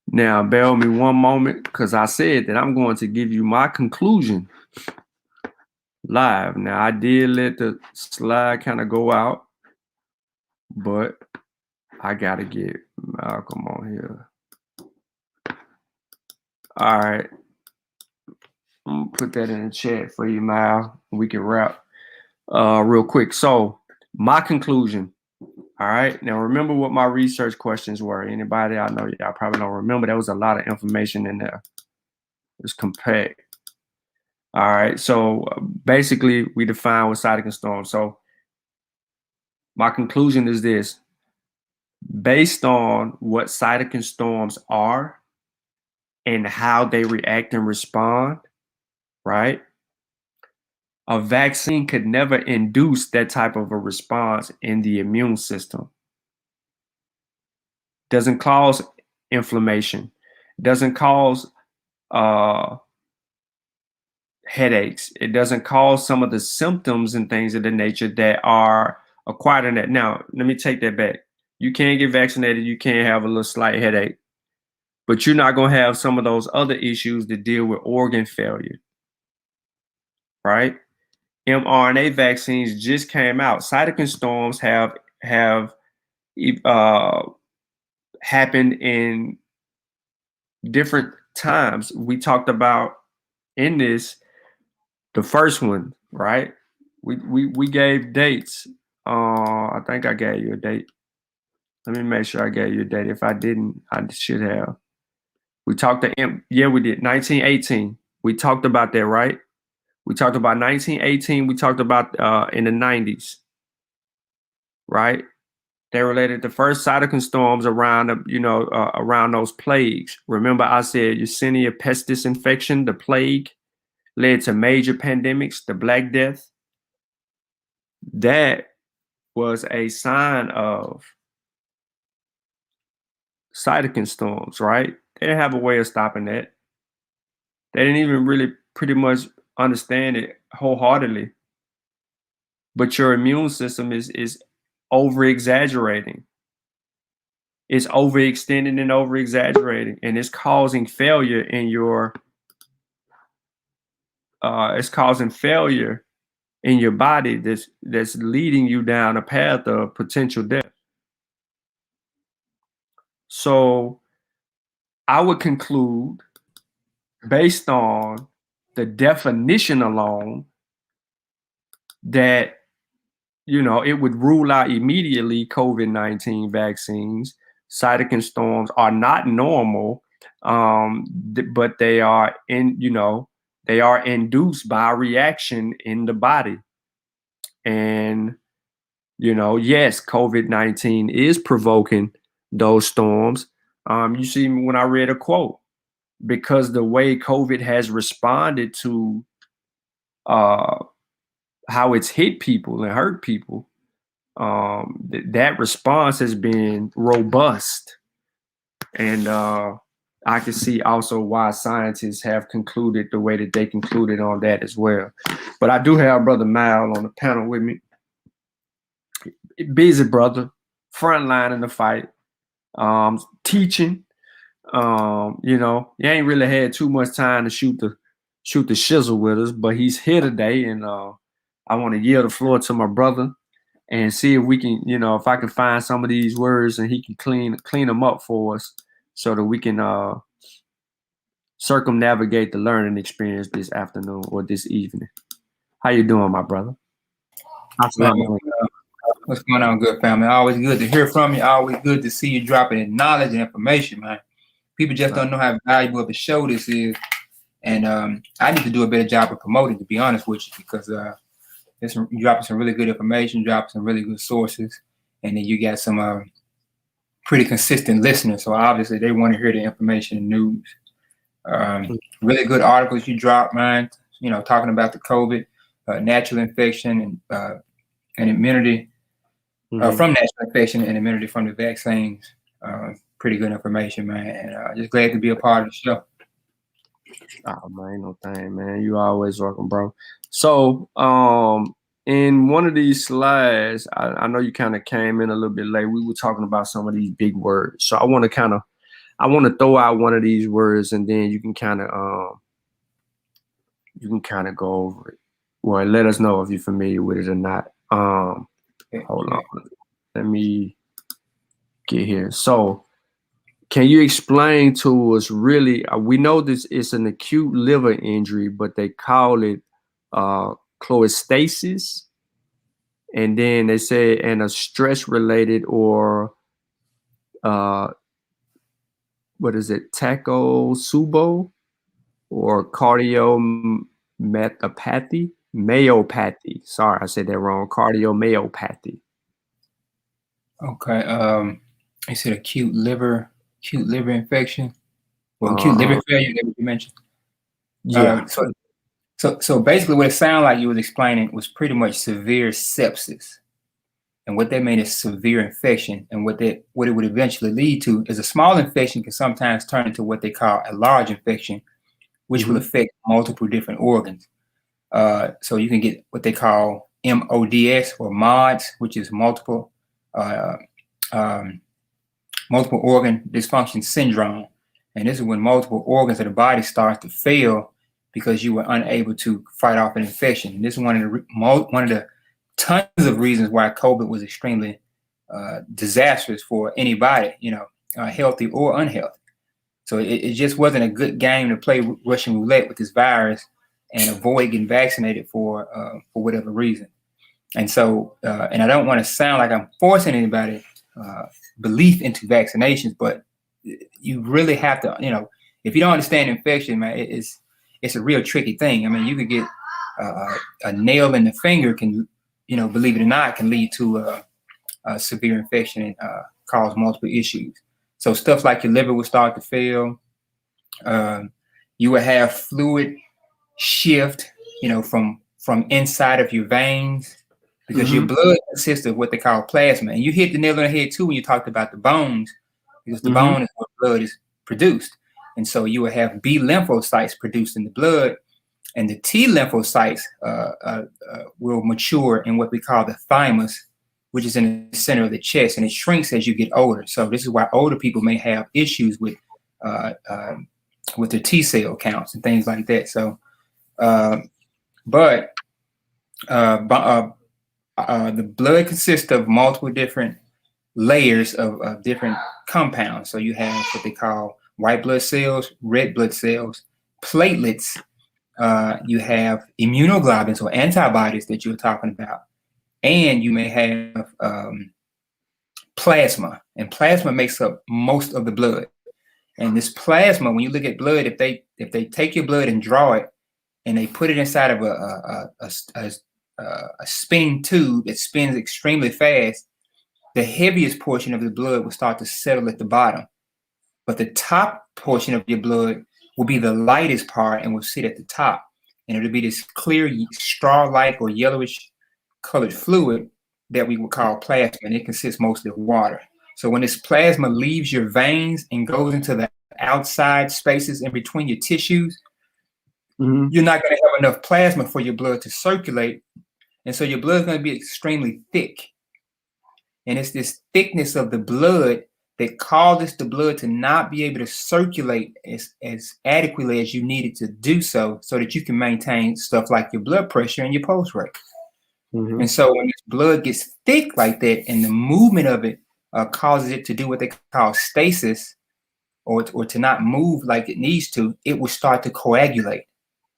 Now, bear with me one moment, because I said that I'm going to give you my conclusion live. Now, I did let the slide kind of go out, but I got to get Malcolm on here. All right. I'm going to put that in the chat for you, Mal. We can wrap real quick. So, my conclusion. All right. Now, remember what my research questions were. Anybody? I know y'all probably don't remember. There was a lot of information in there. It's compact. All right. So, basically, we define what cytokine storm. So, my conclusion is this. Based on what cytokine storms are and how they react and respond, right? A vaccine could never induce that type of a response in the immune system. Doesn't cause inflammation, doesn't cause headaches. It doesn't cause some of the symptoms and things of the nature that are acquired in that. Now, let me take that back. You can get vaccinated, you can have a little slight headache, but you're not going to have some of those other issues that deal with organ failure, right? mRNA vaccines just came out. Cytokine storms have happened in different times. We talked about in this, the first one, right? We gave dates. I think I gave you a date. Let me make sure I gave you a date. If I didn't, I should have. We talked to yeah, we did 1918. We talked about that, right? We talked about 1918. We talked about in the 90s, right? They related the first cytokine storms around, around those plagues. Remember, I said Yersinia pestis infection, the plague, led to major pandemics, the Black Death. That was a sign of cytokine storms, right? They didn't have a way of stopping that. They didn't even really pretty much understand it wholeheartedly. But your immune system is over-exaggerating. It's overextending and over-exaggerating, and it's causing failure in your body that's leading you down a path of potential death. So I would conclude, based on the definition alone, that it would rule out immediately COVID-19 vaccines. Cytokine storms are not normal, but they are induced by a reaction in the body. And yes, COVID-19 is provoking those storms. You see, when I read a quote, because the way COVID has responded to how it's hit people and hurt people, that response has been robust. And I can see also why scientists have concluded the way that they concluded on that as well. But I do have Brother Mal on the panel with me. Busy brother, front line in the fight, teaching. You ain't really had too much time to shoot the shizzle with us, but he's here today, and I want to yield the floor to my brother. and see if we can, if I can find some of these words and he can clean them up for us so that we can circumnavigate the learning experience this afternoon or this evening. How you doing, my brother? What's going on, good family? Always good to hear from you. Always good to see you dropping in knowledge and information, man. People just don't know how valuable of a show this is. And I need to do a better job of promoting, to be honest with you, because you're dropping some really good information, dropping some really good sources, and then you got some pretty consistent listeners. So obviously they want to hear the information and news. Really good articles you drop, man. Talking about the COVID, natural infection, and immunity from natural infection and immunity from the vaccines. Pretty good information, man. And just glad to be a part of the show. Oh man, no thing, man. You always welcome, bro. So, in one of these slides, I know you kind of came in a little bit late. We were talking about some of these big words. So I want to throw out one of these words, and then you can kind of go over it. Well, let us know if you're familiar with it or not. Hold on. Let me get here. So, can you explain to us really, we know this is an acute liver injury, but they call it cholestasis. And then they say, and a stress-related or, what is it, Takotsubo or myopathy. Sorry, I said that wrong. Cardiomyopathy. Okay. You said acute liver infection, or acute liver failure that you mentioned. Yeah. So basically, what it sounded like you was explaining was pretty much severe sepsis, and what that meant is severe infection, and what it would eventually lead to is a small infection can sometimes turn into what they call a large infection, which will affect multiple different organs. So you can get what they call MODS or MODS, which is multiple organ dysfunction syndrome. And this is when multiple organs of the body start to fail because you were unable to fight off an infection. And this is one of the tons of reasons why COVID was extremely disastrous for anybody, healthy or unhealthy. So it just wasn't a good game to play Russian roulette with this virus and avoid getting vaccinated for whatever reason. And so, and I don't want to sound like I'm forcing anybody belief into vaccinations, but you really have to, if you don't understand infection, man, it's a real tricky thing. I mean, you could get a nail in the finger can, believe it or not, can lead to a severe infection and cause multiple issues. So stuff like your liver will start to fail. You will have fluid shift, from inside of your veins, because your blood consists of what they call plasma. And you hit the nail on the head too when you talked about the bones, because the bone is where blood is produced. And so you will have B lymphocytes produced in the blood, and the T lymphocytes will mature in what we call the thymus, which is in the center of the chest, and it shrinks as you get older. So this is why older people may have issues with their T cell counts and things like that. So, but the blood consists of multiple different layers of different compounds. So you have what they call white blood cells, red blood cells, platelets. You have immunoglobulins or antibodies that you're talking about, and you may have plasma. And plasma makes up most of the blood. And this plasma, when you look at blood, if they take your blood and draw it, and they put it inside of a spinning tube that spins extremely fast, the heaviest portion of the blood will start to settle at the bottom. But the top portion of your blood will be the lightest part and will sit at the top. And it'll be this clear straw-like or yellowish colored fluid that we would call plasma, and it consists mostly of water. So when this plasma leaves your veins and goes into the outside spaces in between your tissues, you're not going to have enough plasma for your blood to circulate. And so your blood is going to be extremely thick. And it's this thickness of the blood that causes the blood to not be able to circulate as adequately as you need it to do so that you can maintain stuff like your blood pressure and your pulse rate. And so when this blood gets thick like that, and the movement of it causes it to do what they call stasis, or to not move like it needs to, it will start to coagulate.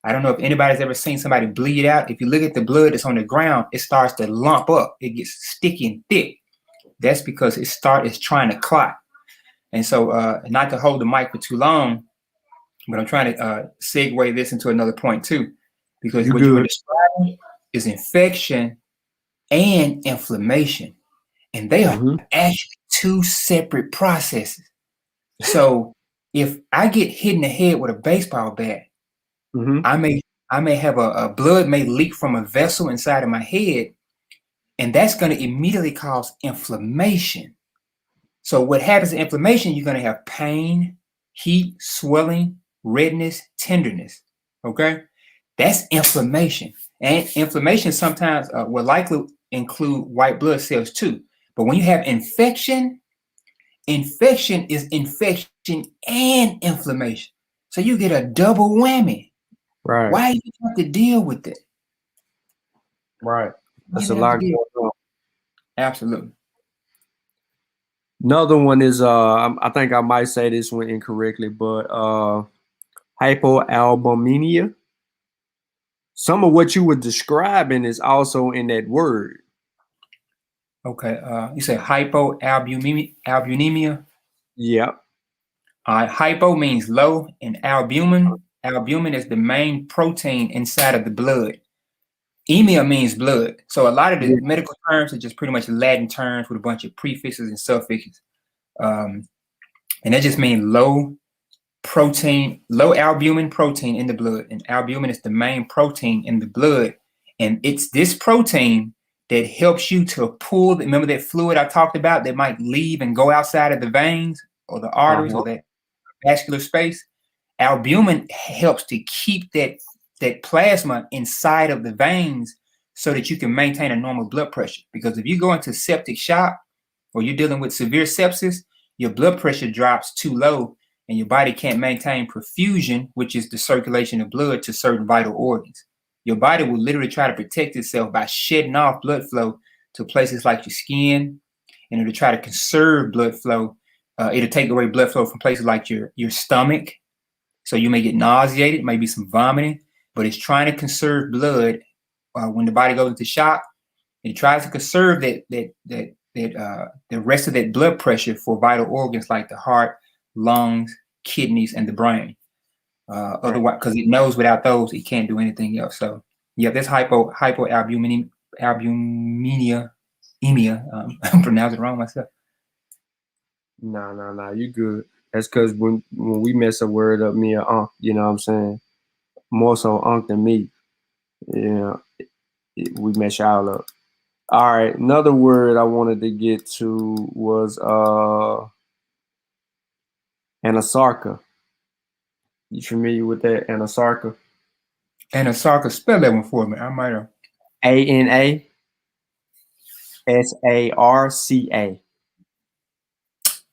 I don't know if anybody's ever seen somebody bleed out. If you look at the blood that's on the ground, it starts to lump up. It gets sticky and thick. That's because it's trying to clot. And so, not to hold the mic for too long, but I'm trying to segue this into another point too, because what you were describing is infection and inflammation, and they are actually two separate processes. So if I get hit in the head with a baseball bat, I may have a blood may leak from a vessel inside of my head, and that's going to immediately cause inflammation. So what happens in inflammation, you're going to have pain, heat, swelling, redness, tenderness. Okay, that's inflammation. And inflammation sometimes will likely include white blood cells too. But when you have infection, infection is infection and inflammation. So you get a double whammy. Right. Why do you have to deal with it? Right. That's a lot going on. Absolutely. Another one is I think I might say this one incorrectly, but hypoalbuminemia. Some of what you were describing is also in that word. Okay. You said hypoalbuminemia? Yep. Hypo means low, and albumin is the main protein inside of the blood. Emia means blood. So a lot of the medical terms are just pretty much Latin terms with a bunch of prefixes and suffixes. And that just means low albumin protein in the blood. And albumin is the main protein in the blood. And it's this protein that helps you to pull, remember that fluid I talked about that might leave and go outside of the veins or the arteries or that vascular space? Albumin helps to keep that plasma inside of the veins so that you can maintain a normal blood pressure. Because if you go into septic shock or you're dealing with severe sepsis, your blood pressure drops too low and your body can't maintain perfusion, which is the circulation of blood to certain vital organs. Your body will literally try to protect itself by shedding off blood flow to places like your skin, and it'll try to conserve blood flow. It'll take away blood flow from places like your stomach. So you may get nauseated, maybe some vomiting, but it's trying to conserve blood when the body goes into shock. It tries to conserve the rest of that blood pressure for vital organs like the heart, lungs, kidneys, and the brain. Otherwise, because it knows without those, it can't do anything else. So yeah, that's hypoalbuminemia. I'm pronouncing it wrong myself. No, you good. That's because when we mess a word up, me or you know what I'm saying? More so than me. You know, we mess y'all up. All right, another word I wanted to get to was anasarca. You familiar with that, anasarca? Anasarca, spell that one for me. I might have. ANASARCA.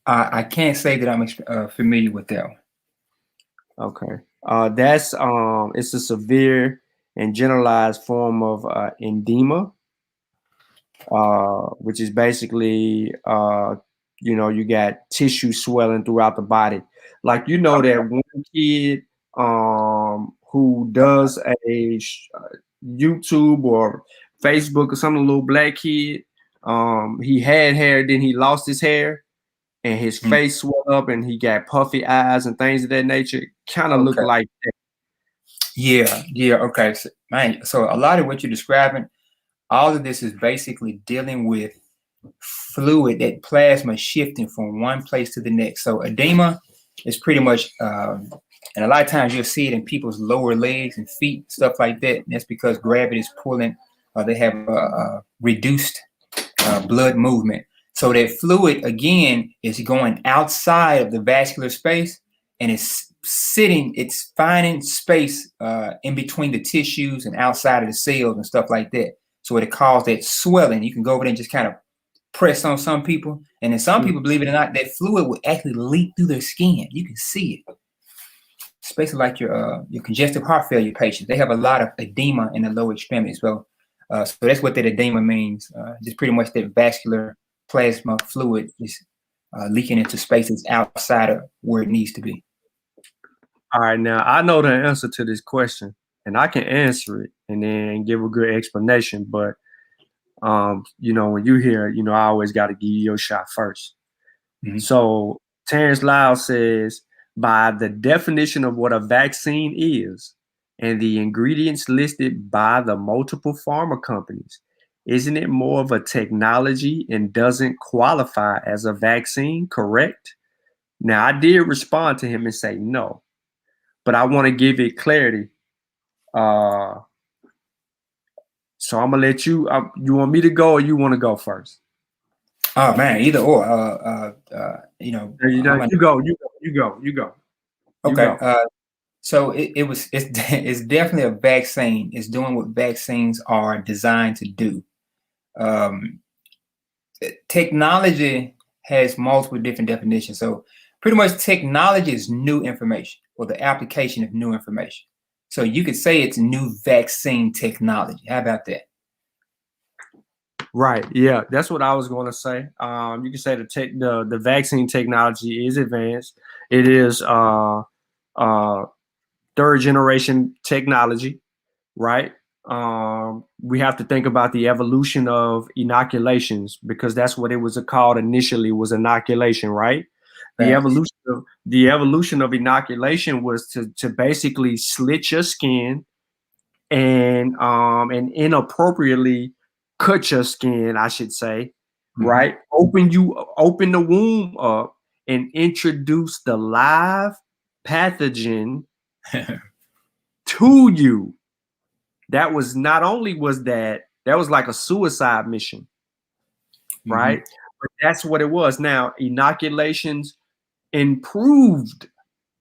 I can't say that I'm familiar with that one. Okay. That's it's a severe and generalized form of edema, which is basically you got tissue swelling throughout the body. Like that one kid who does a YouTube or Facebook or something, a little black kid. He had hair, then he lost his hair, and his face swelled up, and he got puffy eyes and things of that nature. Kind of look like that. Yeah. Okay. So a lot of what you're describing, all of this is basically dealing with fluid, that plasma shifting from one place to the next. So edema is pretty much, and a lot of times you'll see it in people's lower legs and feet, stuff like that. And that's because gravity is pulling, they have reduced blood movement. So that fluid, again, is going outside of the vascular space, and it's finding space in between the tissues and outside of the cells and stuff like that. So it causes that swelling. You can go over there and just kind of press on some people. And then some people, believe it or not, that fluid will actually leak through their skin. You can see it. Especially like your congestive heart failure patients. They have a lot of edema in the lower extremities. So So that's what that edema means. Just pretty much that vascular plasma fluid is leaking into spaces outside of where it needs to be. All right, now I know the answer to this question, and I can answer it and then give a good explanation. But you know, when you hear, you know, I always got to give you your shot first. Mm-hmm. So Terrence Lau says, by the definition of what a vaccine is and the ingredients listed by the multiple pharma companies, isn't it more of a technology and doesn't qualify as a vaccine, correct? Now, I did respond to him and say no, but I want to give it clarity. So I'm gonna let you. You want me to go or you want to go first? Oh man, either or. You know, You go. You go. Okay. So it's definitely a vaccine. It's doing what vaccines are designed to do. Technology has multiple different definitions. So pretty much technology is new information or the application of new information. So you could say it's new vaccine technology. How about that? Right. Yeah, that's what I was going to say. You can say the vaccine technology is advanced. It is third generation technology, right? We have to think about the evolution of inoculations because that's what it was called initially, was inoculation, right? The evolution of inoculation was to basically slit your skin and inappropriately cut your skin, I should say, right? Open the womb up and introduce the live pathogen to you. That was not only was that was like a suicide mission, right? But that's what it was. Now, inoculations improved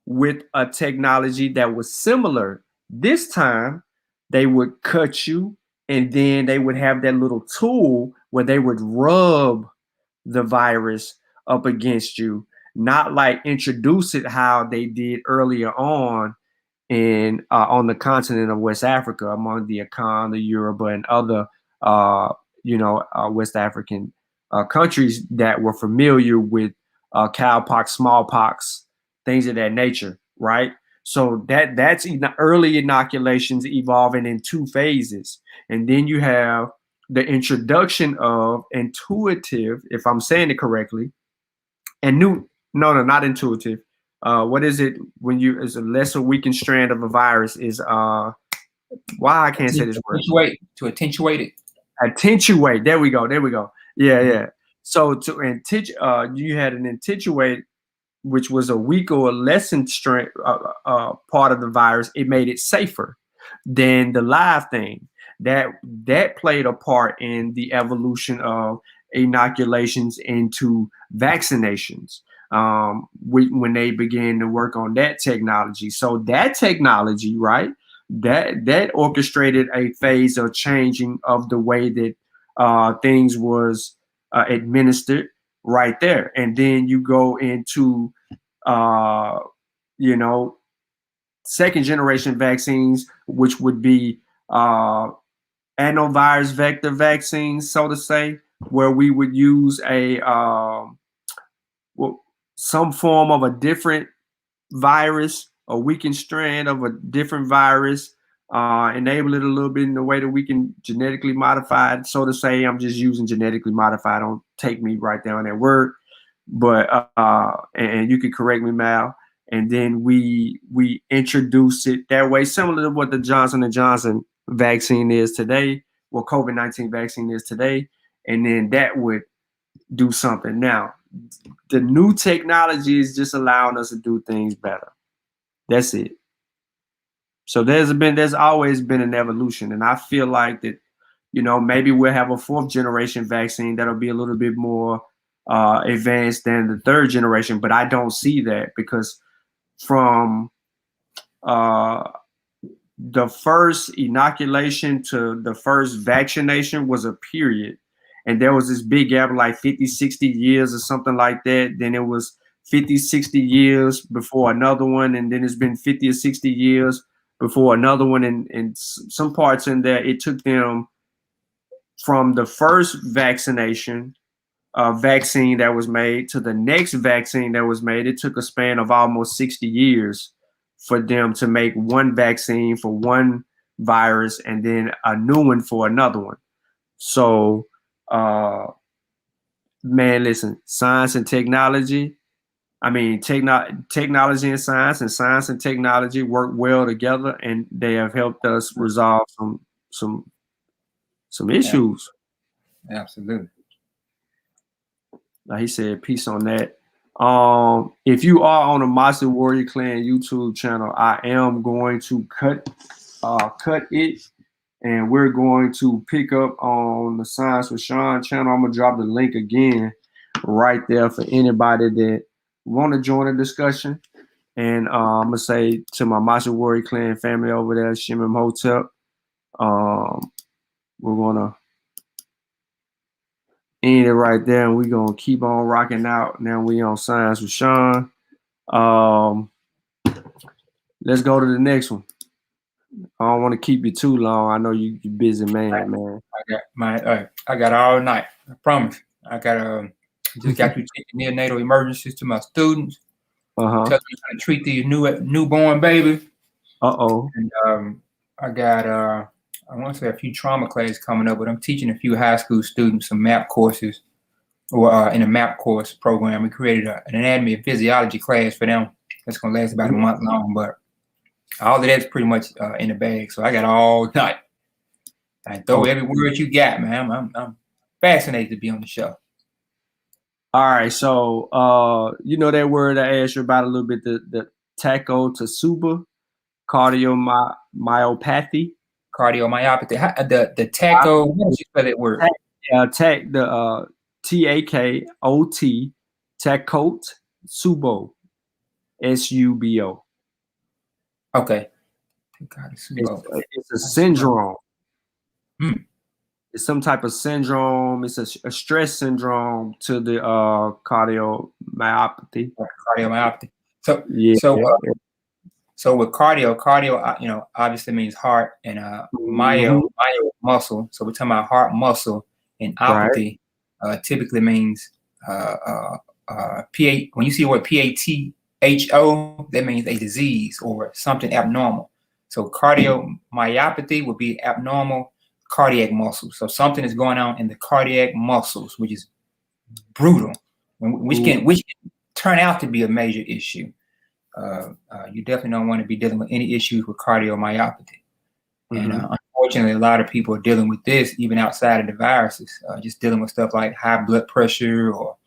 with a technology that was similar. This time, they would cut you and then they would have that little tool where they would rub the virus up against you, not like introduce it how they did earlier on on the continent of West Africa, among the Akan, the Yoruba, and other West African countries that were familiar with cowpox, smallpox, things of that nature, right? So that's early inoculations evolving in two phases, and then you have the introduction of intuitive, if I'm saying it correctly, and not intuitive. What is it when you is a lesser weakened strand of a virus is why I can't say this word. To attenuate it. Attenuate. There we go. Yeah. So to you had an attenuate, which was a weaker or lessened strength part of the virus. It made it safer than the live thing. That played a part in the evolution of inoculations into vaccinations when they began to work on that technology. So that technology, right, that orchestrated a phase of changing of the way that things was administered right there. And then you go into second generation vaccines, which would be adenovirus vector vaccines, so to say, where we would use some form of a different virus, a weakened strand of a different virus, enable it a little bit in the way that we can genetically modify it, so to say. I'm just using genetically modified. Don't take me right there on that word, but and you can correct me, Mal. And then we introduce it that way, similar to what the Johnson & Johnson vaccine is today, what COVID-19 vaccine is today, and then that would do something. Now, the new technology is just allowing us to do things better. That's it. So there's always been an evolution, and I feel like that, maybe we'll have a fourth generation vaccine that'll be a little bit more advanced than the third generation, but I don't see that because from the first inoculation to the first vaccination was a period. And there was this big gap, like 50, 60 years or something like that. Then it was 50, 60 years before another one. And then it's been 50 or 60 years before another one. And some parts in there, it took them from the first vaccine that was made to the next vaccine that was made, it took a span of almost 60 years for them to make one vaccine for one virus and then a new one for another one. So, man, listen, science and technology, technology and science and technology work well together, and they have helped us resolve some issues. Absolutely. Like he said, peace on that. If you are on the Mossy Warrior Clan YouTube channel, I am going to cut it, and we're going to pick up on the Science with Sean channel. I'm gonna drop the link again right there for anybody that want to join the discussion. And I'm gonna say to my Mossy Warrior Clan family over there, Shimim Hotep, we're gonna end it right there, and we're gonna keep on rocking out. Now we on Science with Sean. Let's go to the next one. I don't want to keep you too long. I know you're busy, man. I got all night. I promise. I got just got to take neonatal emergencies to my students. Tell them how to treat these newborn babies. And I got I want to say a few trauma classes coming up, but I'm teaching a few high school students some MAP courses, or in a MAP course program. We created an anatomy and physiology class for them. That's going to last about a month long, but all of that's pretty much in the bag. So I got all night. I throw every word you got, man. I'm fascinated to be on the show. All right, so you know that word I asked you about a little bit, the Takotsubo, cardiomyopathy. Cardiomyopathy. The taco. What did you spell that word? The TAKOT, Takotsubo, SUBO. Okay. It's a syndrome. It's some type of syndrome. It's a stress syndrome to the cardiomyopathy. Cardiomyopathy. So with cardio, obviously means heart, and myo muscle. So we're talking about heart muscle, and opathy typically means when you see the word PATHO, that means a disease or something abnormal. So cardiomyopathy would be abnormal cardiac muscles. So something is going on in the cardiac muscles, which is brutal, which can turn out to be a major issue. You definitely don't want to be dealing with any issues with cardiomyopathy. And unfortunately, a lot of people are dealing with this even outside of the viruses, just dealing with stuff like high blood pressure or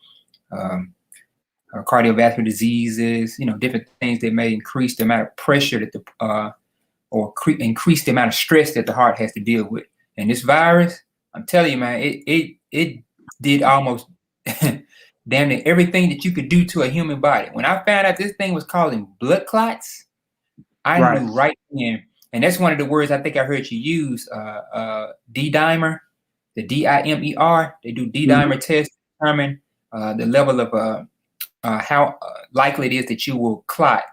cardiovascular diseases, different things that may increase the amount of pressure that increase the amount of stress that the heart has to deal with. And this virus, I'm telling you, man, it did almost damn near everything that you could do to a human body. When I found out this thing was causing blood clots, I knew right then. And that's one of the words I think I heard you use, D-dimer, the D-I-M-E-R. They do D-dimer tests to determine the level of how likely it is that you will clot.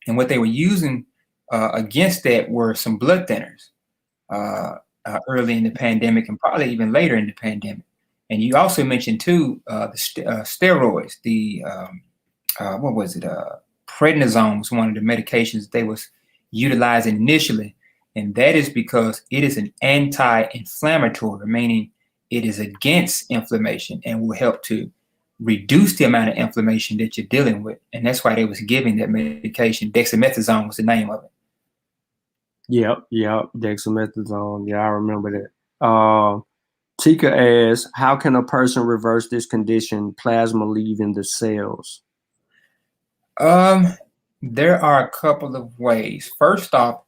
And what they were using against that were some blood thinners early in the pandemic, and probably even later in the pandemic. And you also mentioned too the steroids. What was it? Prednisone was one of the medications that they was utilizing initially, and that is because it is an anti-inflammatory, meaning it is against inflammation and will help to reduce the amount of inflammation that you're dealing with. And that's why they was giving that medication. Dexamethasone was the name of it. Yep, dexamethasone. Yeah, I remember that. Tika asks, how can a person reverse this condition, plasma leaving the cells? There are a couple of ways. First off,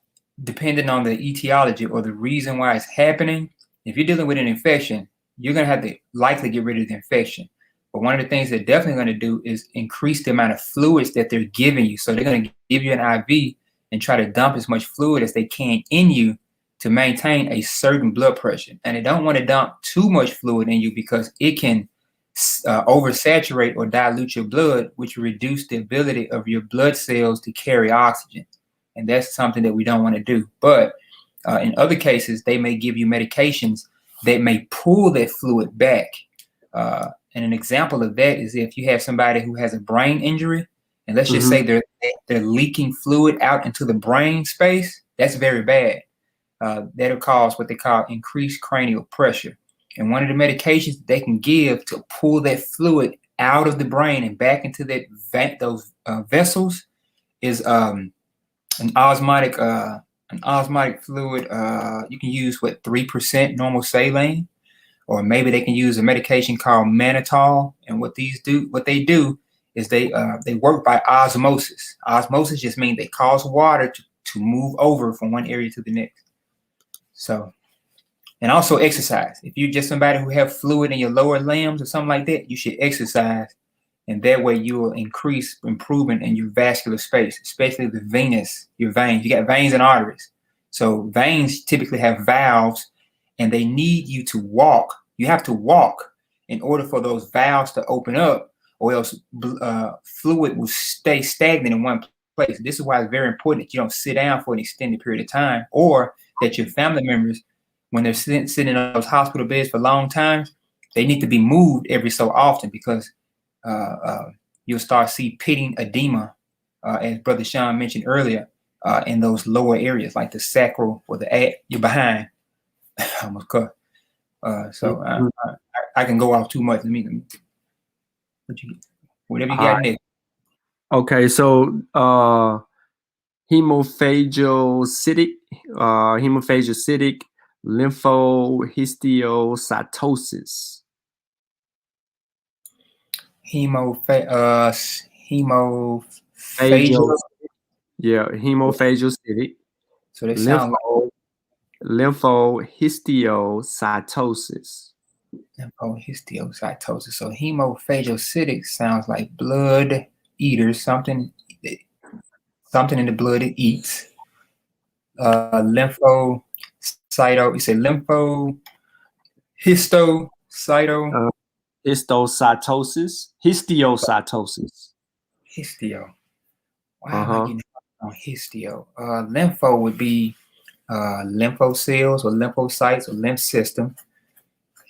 depending on the etiology or the reason why it's happening, if you're dealing with an infection, you're going to have to likely get rid of the infection. But one of the things they're definitely going to do is increase the amount of fluids that they're giving you. So they're going to give you an IV and try to dump as much fluid as they can in you to maintain a certain blood pressure. And they don't want to dump too much fluid in you because it can oversaturate or dilute your blood, which reduce the ability of your blood cells to carry oxygen. And that's something that we don't want to do. But in other cases, they may give you medications that may pull that fluid back. And an example of that is if you have somebody who has a brain injury, and let's just say they're leaking fluid out into the brain space, that's very bad. That'll cause what they call increased cranial pressure. And one of the medications they can give to pull that fluid out of the brain and back into those vessels is an osmotic fluid. You can use 3% normal saline, or maybe they can use a medication called mannitol. And what they do is they work by osmosis. Osmosis just means they cause water to move over from one area to the next. So, and also exercise. If you're just somebody who have fluid in your lower limbs or something like that, you should exercise. And that way you will increase improvement in your vascular space, especially your veins. You got veins and arteries. So veins typically have valves, and they need you to walk. You have to walk in order for those valves to open up, or else fluid will stay stagnant in one place. This is why it's very important that you don't sit down for an extended period of time, or that your family members, when they're sitting in those hospital beds for long times, they need to be moved every so often, because you'll start see pitting edema, as Brother Sean mentioned earlier, in those lower areas like the sacral or your behind. Almost cut. So I can go off too much. Let me whatever you got next. Okay, so hemophagocytic lymphohistiocytosis. Hemophagocytic. So they sound like lymphohistiocytosis. Lymphohistiocytosis. So hemophagocytic sounds like blood eaters, something in the blood it eats. Lymphocyto. You say lymphohistocyto. Histiocytosis. Histio. Why am I getting on histio? Lympho would be lymphocells or lymphocytes or lymph system.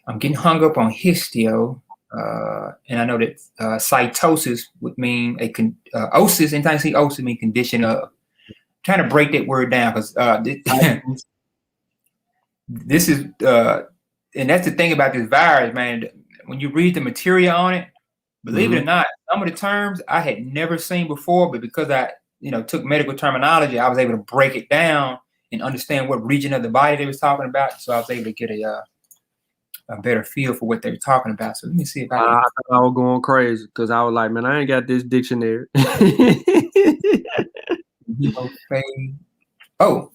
I'm getting hung up on histio, and I know that cytosis would mean osis. Anytime you see osis, mean condition of. I'm trying to break that word down, because this is, and that's the thing about this virus, man. When you read the material on it, believe it or not, some of the terms I had never seen before, but because I, took medical terminology, I was able to break it down and understand what region of the body they was talking about. So I was able to get a better feel for what they were talking about. So let me see if I thought I was going crazy, because I was like, man, I ain't got this dictionary. Here we go. I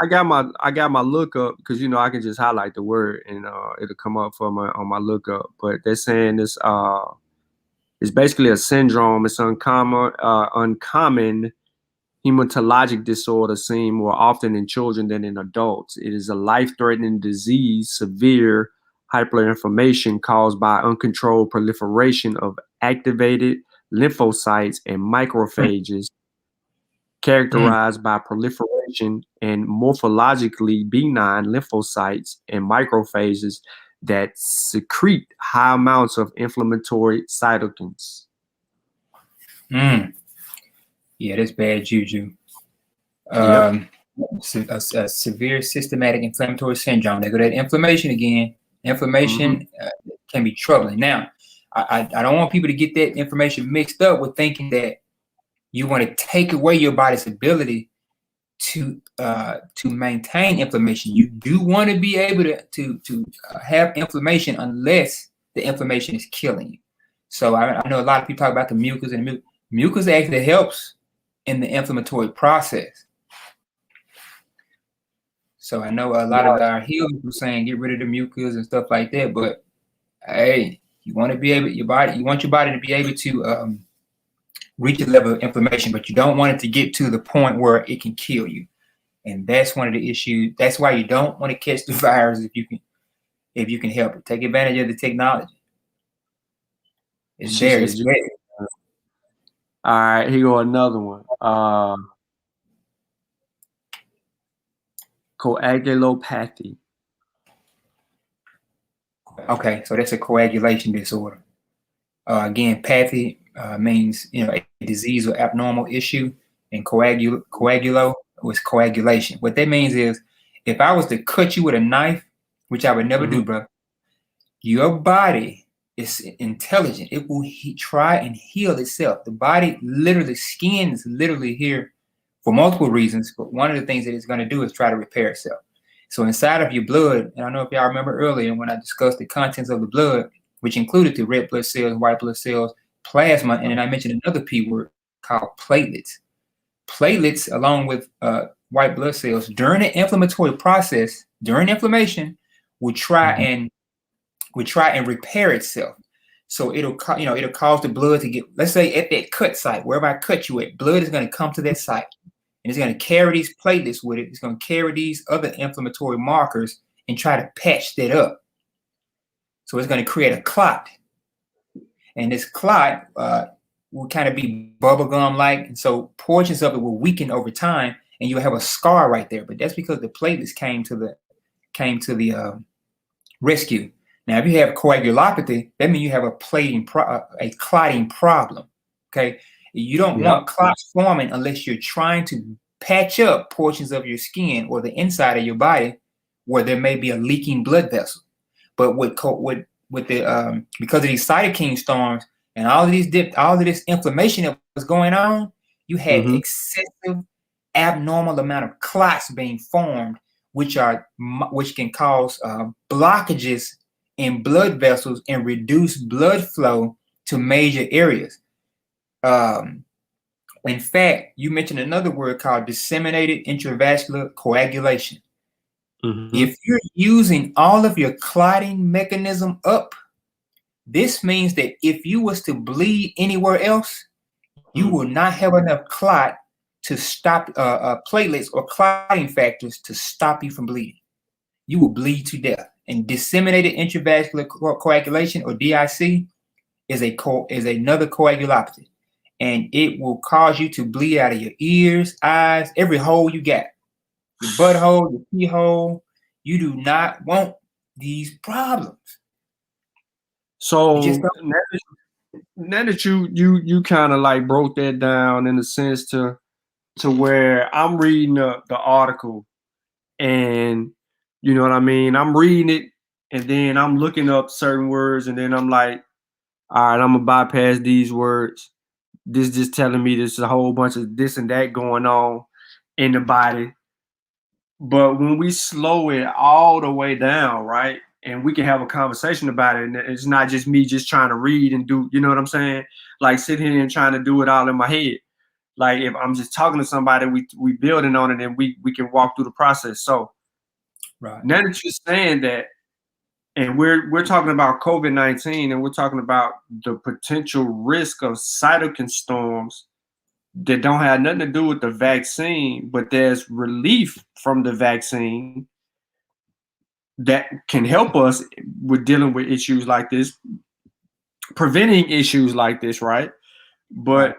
got my lookup, because I can just highlight the word and it'll come up on my lookup. But they're saying this it's basically a syndrome. It's uncommon hematologic disorder seen more often in children than in adults. It is a life-threatening disease, severe hyperinflammation caused by uncontrolled proliferation of activated lymphocytes and macrophages, characterized by proliferation and morphologically benign lymphocytes and macrophages that secrete high amounts of inflammatory cytokines. Yeah, that's bad juju. Yep. A severe systematic inflammatory syndrome. They go to that inflammation again. Inflammation can be troubling. Now, I don't want people to get that information mixed up with thinking that you want to take away your body's ability to maintain inflammation. You do want to be able to have inflammation unless the inflammation is killing you. So I know a lot of people talk about the mucus, and mucus actually helps in the inflammatory process. So I know a lot of our healers were saying get rid of the mucus and stuff like that, but hey, you want to be able, you want your body to be able to reach a level of inflammation, but you don't want it to get to the point where it can kill you. And that's one of the issues. That's why you don't want to catch the virus if you can help it. Take advantage of the technology. It's there. It's there. All right, here go another one. coagulopathy. Okay, so that's a coagulation disorder. Again, pathy means a disease or abnormal issue, and coagulo was coagulation. What that means is, if I was to cut you with a knife, which I would never do, bro, your body is intelligent. It will try and heal itself. The body literally, skin is literally here for multiple reasons, but one of the things that it's going to do is try to repair itself. So inside of your blood, and I know if y'all remember earlier when I discussed the contents of the blood, which included the red blood cells, white blood cells, plasma, and then I mentioned another P word called platelets. Platelets, along with white blood cells, during the inflammatory process, during inflammation, will try and repair itself. So it'll cause the blood to get, let's say at that cut site, wherever I cut you at, blood is going to come to that site. And it's going to carry these platelets with it. It's going to carry these other inflammatory markers and try to patch that up. So it's going to create a clot. And this clot will kind of be bubblegum-like. And so portions of it will weaken over time, and you'll have a scar right there. But that's because the platelets came to the rescue. Now, if you have coagulopathy, that means you have a clotting problem. Okay. You don't want clots forming unless you're trying to patch up portions of your skin or the inside of your body where there may be a leaking blood vessel. But because of these cytokine storms and all of this inflammation that was going on, you had excessive, abnormal amount of clots being formed, which can cause blockages in blood vessels and reduce blood flow to major areas. In fact, you mentioned another word called disseminated intravascular coagulation. If you're using all of your clotting mechanism up, this means that if you was to bleed anywhere else, you will not have enough clot to stop platelets or clotting factors to stop you from bleeding. You will bleed to death. And disseminated intravascular coagulation, or DIC, is another coagulopathy, and it will cause you to bleed out of your ears, eyes, every hole you got, your butthole, your pee hole. You do not want these problems. So now that you kind of like broke that down in a sense to where I'm reading the article, and you know what I mean? I'm reading it and then I'm looking up certain words, and then I'm like, all right, I'm gonna bypass these words. This just telling me there's a whole bunch of this and that going on in the body. But when we slow it all the way down, right, and we can have a conversation about it, and it's not just me just trying to read and do, you know what I'm saying? Like sitting here and trying to do it all in my head. Like if I'm just talking to somebody, we building on it, and we can walk through the process. So now that you're saying that, and we're talking about COVID-19, and we're talking about the potential risk of cytokine storms that don't have nothing to do with the vaccine, but there's relief from the vaccine that can help us with dealing with issues like this, preventing issues like this, right? But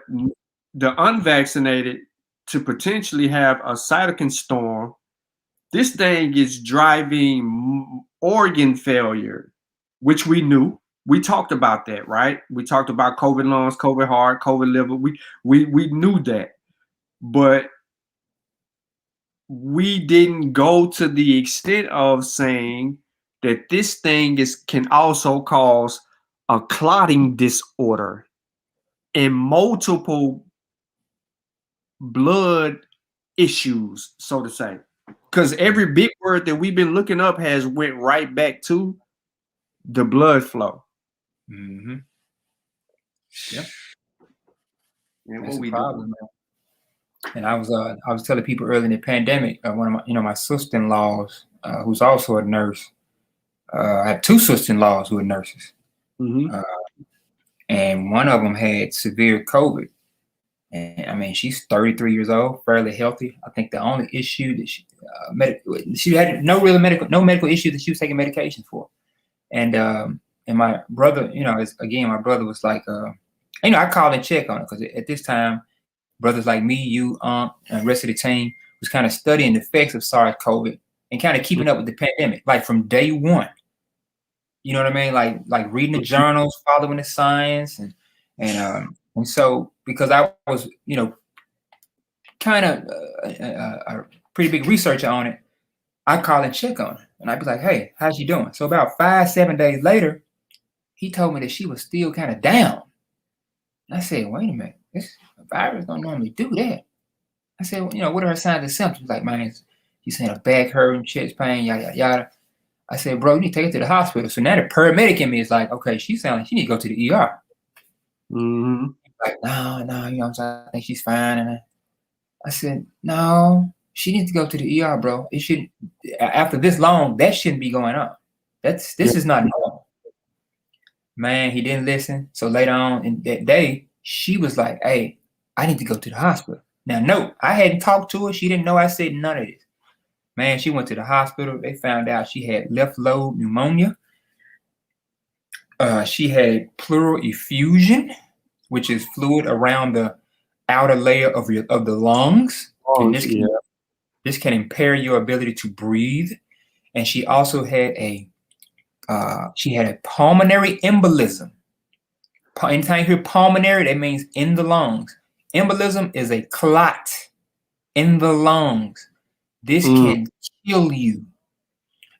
the unvaccinated to potentially have a cytokine storm, this thing is driving organ failure, which we knew. We talked about that, right? We talked about COVID lungs, COVID heart, COVID liver. We knew that, but we didn't go to the extent of saying that this thing can also cause a clotting disorder and multiple blood issues, so to say. Because every big word that we've been looking up has went right back to the blood flow. Yeah. And what we do. And I was telling people early in the pandemic, one of my sister-in-laws, who's also a nurse. I have two sister-in-laws who are nurses, and one of them had severe COVID. And I mean, she's 33 years old, fairly healthy. I think the only issue that she had no medical issue that she was taking medication for. And my brother, my brother was like, I called and check on it because at this time, brothers like me, you, and the rest of the team was kind of studying the effects of SARS-CoV and kind of keeping up with the pandemic, like from day one. You know what I mean? Like reading the journals, following the science, and so because I was, kind of a pretty big researcher on it, I call and check on her, and I'd be like, "Hey, how's she doing?" So about 5-7 days later, he told me that she was still kind of down. And I said, "Wait a minute, this virus don't normally do that." I said, well, what are her signs and symptoms? Like, man, she's saying her back hurting, chest pain, yada yada yada. I said, bro, you need to take her to the hospital. So now the paramedic in me is like, okay, she sounds like she need to go to the ER. Mm-hmm. Like, no, I'm saying, I think she's fine. And I said, no, she needs to go to the ER, bro. It shouldn't. After this long, that shouldn't be going on. This is not normal. Man, he didn't listen. So later on in that day, she was like, hey, I need to go to the hospital. Now, no, I hadn't talked to her. She didn't know I said none of this. Man, she went to the hospital. They found out she had left lobe pneumonia. She had pleural effusion, which is fluid around the outer layer of the lungs. And this can impair your ability to breathe. And she also had a pulmonary embolism. Anytime you hear pulmonary, that means in the lungs. Embolism is a clot in the lungs. This can kill you.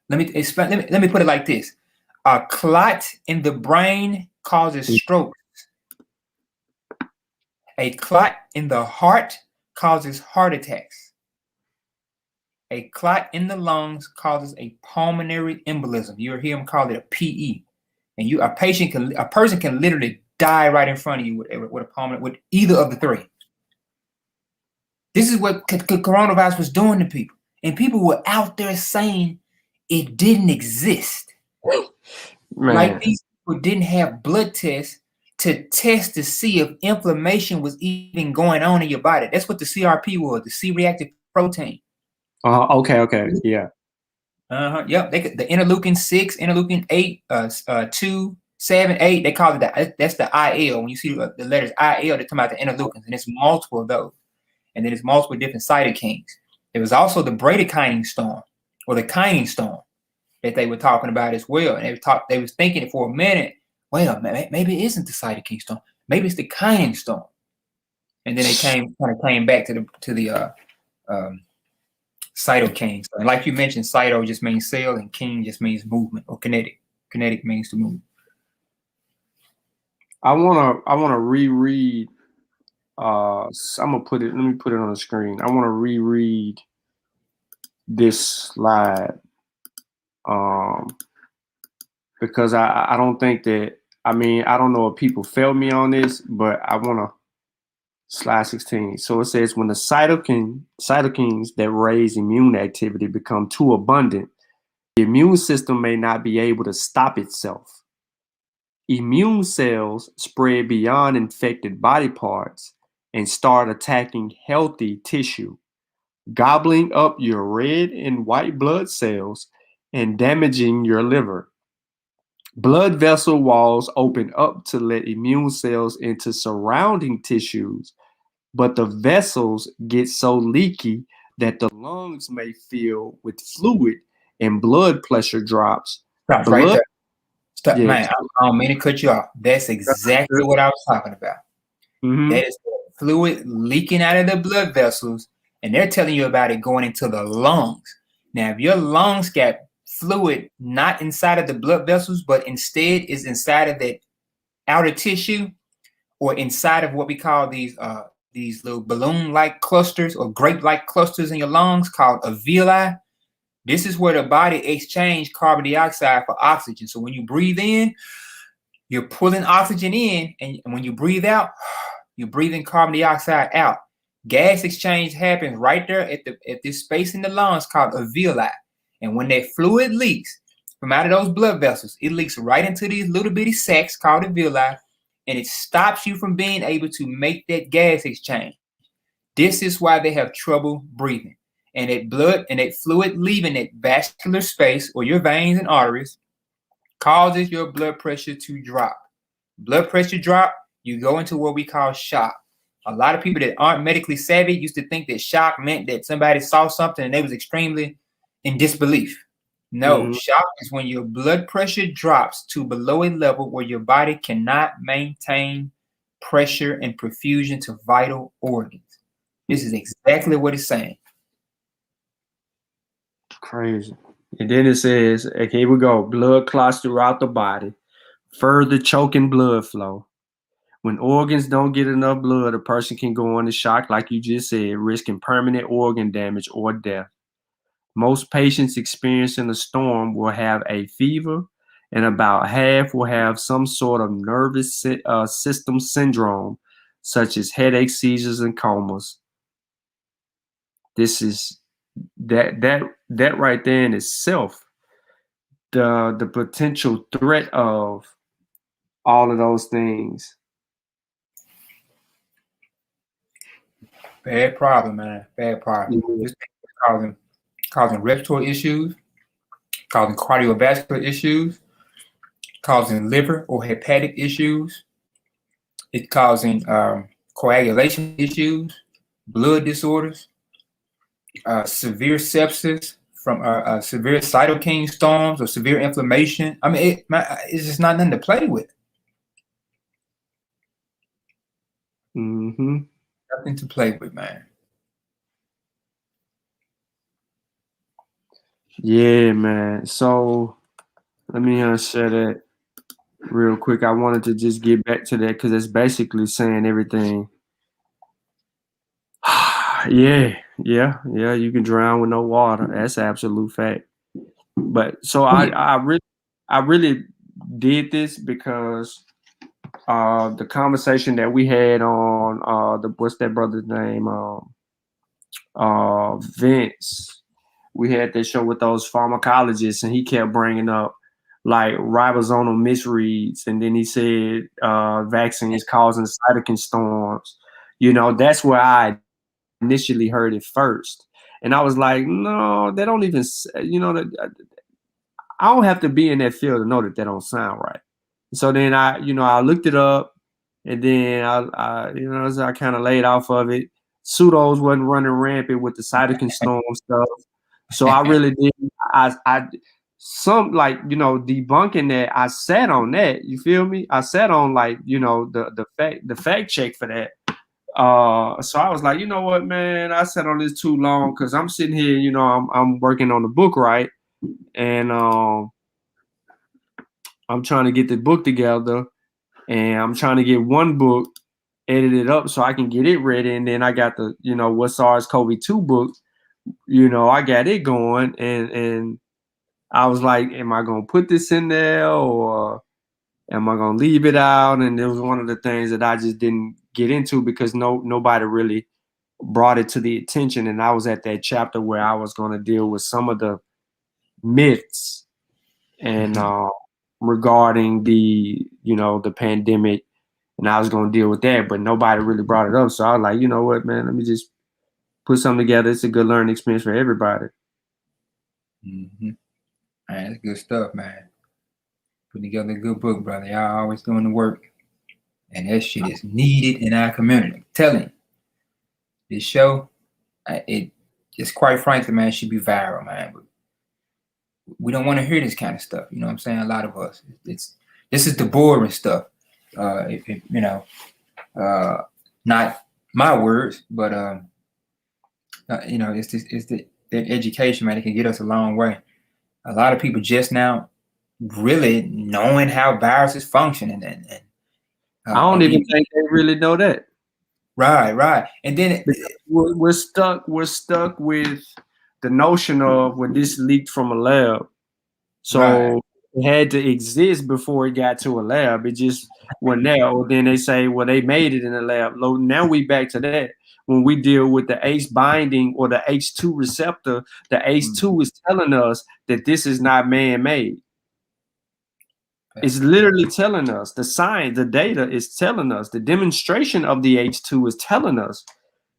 Let me explain. Let me put it like this: a clot in the brain causes strokes. A clot in the heart causes heart attacks. A clot in the lungs causes a pulmonary embolism. You'll hear them call it a PE. And a person can literally die right in front of you with either of the three. This is what coronavirus was doing to people. And people were out there saying it didn't exist. Man. Like these people didn't have blood tests to test to see if inflammation was even going on in your body. That's what the CRP was, the C-reactive protein. Okay, yeah. Yep. The interleukin 6, interleukin 8, 2, 7, 8. They call it that's the IL. When you see the letters IL, they're talking about the interleukins, and it's multiple of those. And then it's multiple different cytokines. There was also the bradykinin storm, or the kinin storm, that they were talking about as well. And they was thinking it for a minute. Well, maybe it isn't the cytokine storm. Maybe it's the kinin storm. And then they kind of came back to the cytokine. And like you mentioned, cyto just means cell, and kin just means movement or kinetic. Kinetic means to move. I wanna reread. Let me put it on the screen. I want to reread this slide because I don't think that, I don't know if people felt me on this, but I want to slide 16. So it says, when the cytokines that raise immune activity become too abundant, the immune system may not be able to stop itself. Immune cells spread beyond infected body parts and start attacking healthy tissue, gobbling up your red and white blood cells and damaging your liver. Blood vessel walls open up to let immune cells into surrounding tissues, but the vessels get so leaky that the lungs may fill with fluid and blood pressure drops. Stop right there. Stop, yeah. Man, I don't mean to cut you off. That's exactly what I was talking about. Mm-hmm. That is fluid leaking out of the blood vessels, and they're telling you about it going into the lungs. Now, if your lungs got fluid not inside of the blood vessels, but instead is inside of that outer tissue, or inside of what we call these little balloon-like clusters or grape-like clusters in your lungs called alveoli, this is where the body exchanges carbon dioxide for oxygen. So when you breathe in, you're pulling oxygen in, and when you breathe out, you're breathing carbon dioxide out. Gas exchange happens right there at this space in the lungs called alveoli. And when that fluid leaks from out of those blood vessels, it leaks right into these little bitty sacs called alveoli, and it stops you from being able to make that gas exchange. This is why they have trouble breathing. And that blood and that fluid leaving that vascular space, or your veins and arteries, causes your blood pressure to drop. Blood pressure drop, you go into what we call shock. A lot of people that aren't medically savvy used to think that shock meant that somebody saw something and they was extremely in disbelief. No, shock is when your blood pressure drops to below a level where your body cannot maintain pressure and perfusion to vital organs. This is exactly what it's saying. Crazy. And then it says, okay, here we go. Blood clots throughout the body, further choking blood flow. When organs don't get enough blood, a person can go into shock, like you just said, risking permanent organ damage or death. Most patients experiencing a storm will have a fever, and about half will have some sort of nervous system syndrome, such as headaches, seizures, and comas. This is that right there in itself, the potential threat of all of those things. Bad problem, man. Bad problem. This thing is causing respiratory issues, causing cardiovascular issues, causing liver or hepatic issues. It's causing coagulation issues, blood disorders, severe sepsis from severe cytokine storms or severe inflammation. I mean, it's just not nothing to play with. Nothing to play with, man. Yeah, man. So let me share that real quick. I wanted to just get back to that because it's basically saying everything. Yeah. You can drown with no water. That's absolute fact. But so I really did this because the conversation that we had on what's that brother's name? Vince. We had that show with those pharmacologists, and he kept bringing up like ribosomal misreads, and then he said vaccines causing cytokine storms. You know, that's where I initially heard it first, and I was like, no, they don't even. You know, I don't have to be in that field to know that don't sound right. So then I looked it up, and then I kind of laid off of it. Pseudos wasn't running rampant with the cytokine storm stuff. So I really did. I some like debunking that. I sat on that. You feel me? I sat on the fact check for that. So I was like, you know what, man? I sat on this too long because I'm sitting here. I'm working on the book, right? And I'm trying to get the book together, and I'm trying to get one book edited up so I can get it ready. And then I got the what SARS-CoV-2 book. I got it going, and I was like, am I going to put this in there or am I going to leave it out? And it was one of the things that I just didn't get into because nobody really brought it to the attention. And I was at that chapter where I was going to deal with some of the myths and regarding the pandemic, and I was going to deal with that, but nobody really brought it up. So I was like, you know what, man, let me just put something together. It's a good learning experience for everybody. Man, that's good stuff, man. Putting together a good book, brother. Y'all always doing the work. And that shit is needed in our community. I'm telling you. This show, it just quite frankly, man, should be viral, man. But we don't want to hear this kind of stuff. You know what I'm saying? A lot of us. This is the boring stuff. Not my words, but it's the education, man. It can get us a long way. A lot of people just now really knowing how viruses function, and I don't even think they really know that. Right. And then we're stuck with the notion of when this leaked from a lab. So it had to exist before it got to a lab. It just went there. Or then they say, well, they made it in a lab. Now we back to that. When we deal with the ACE binding or the H2 receptor, the ACE2 is telling us that this is not man-made. It's literally telling us, the science, the data is telling us, the demonstration of the H2 is telling us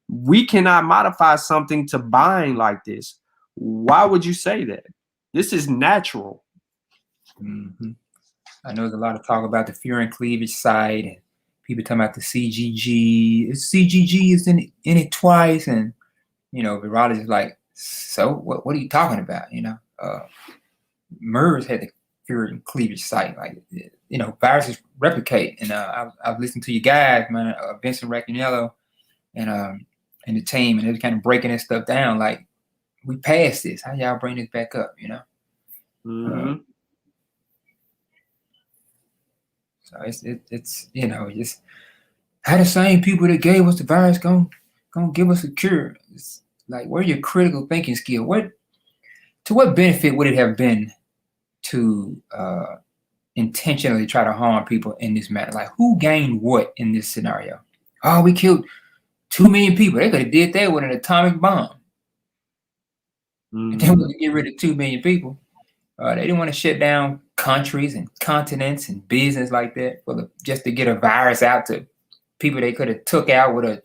we cannot modify something to bind like this. Why would you say that? This is natural. I know there's a lot of talk about the furin cleavage site, and people talking about the CGG. CGG is in it twice, and virologists like So what are you talking about? You know, MERS had the cured cleavage site. Like, you know, viruses replicate. And I've listened to you guys, man, Vincent Racaniello and the team, and they're kind of breaking this stuff down. Like, we passed this. How y'all bring this back up? You know. Mm-hmm. So it's you know, just how the same people that gave us the virus gonna give us a cure. It's like, where your critical thinking skill? To what benefit would it have been to intentionally try to harm people in this matter? Like, who gained what in this scenario? Oh, we killed 2 million people. They could have did that with an atomic bomb. And then we could get rid of 2 million people. They didn't want to shut down countries and continents and business like that just to get a virus out to people they could have took out with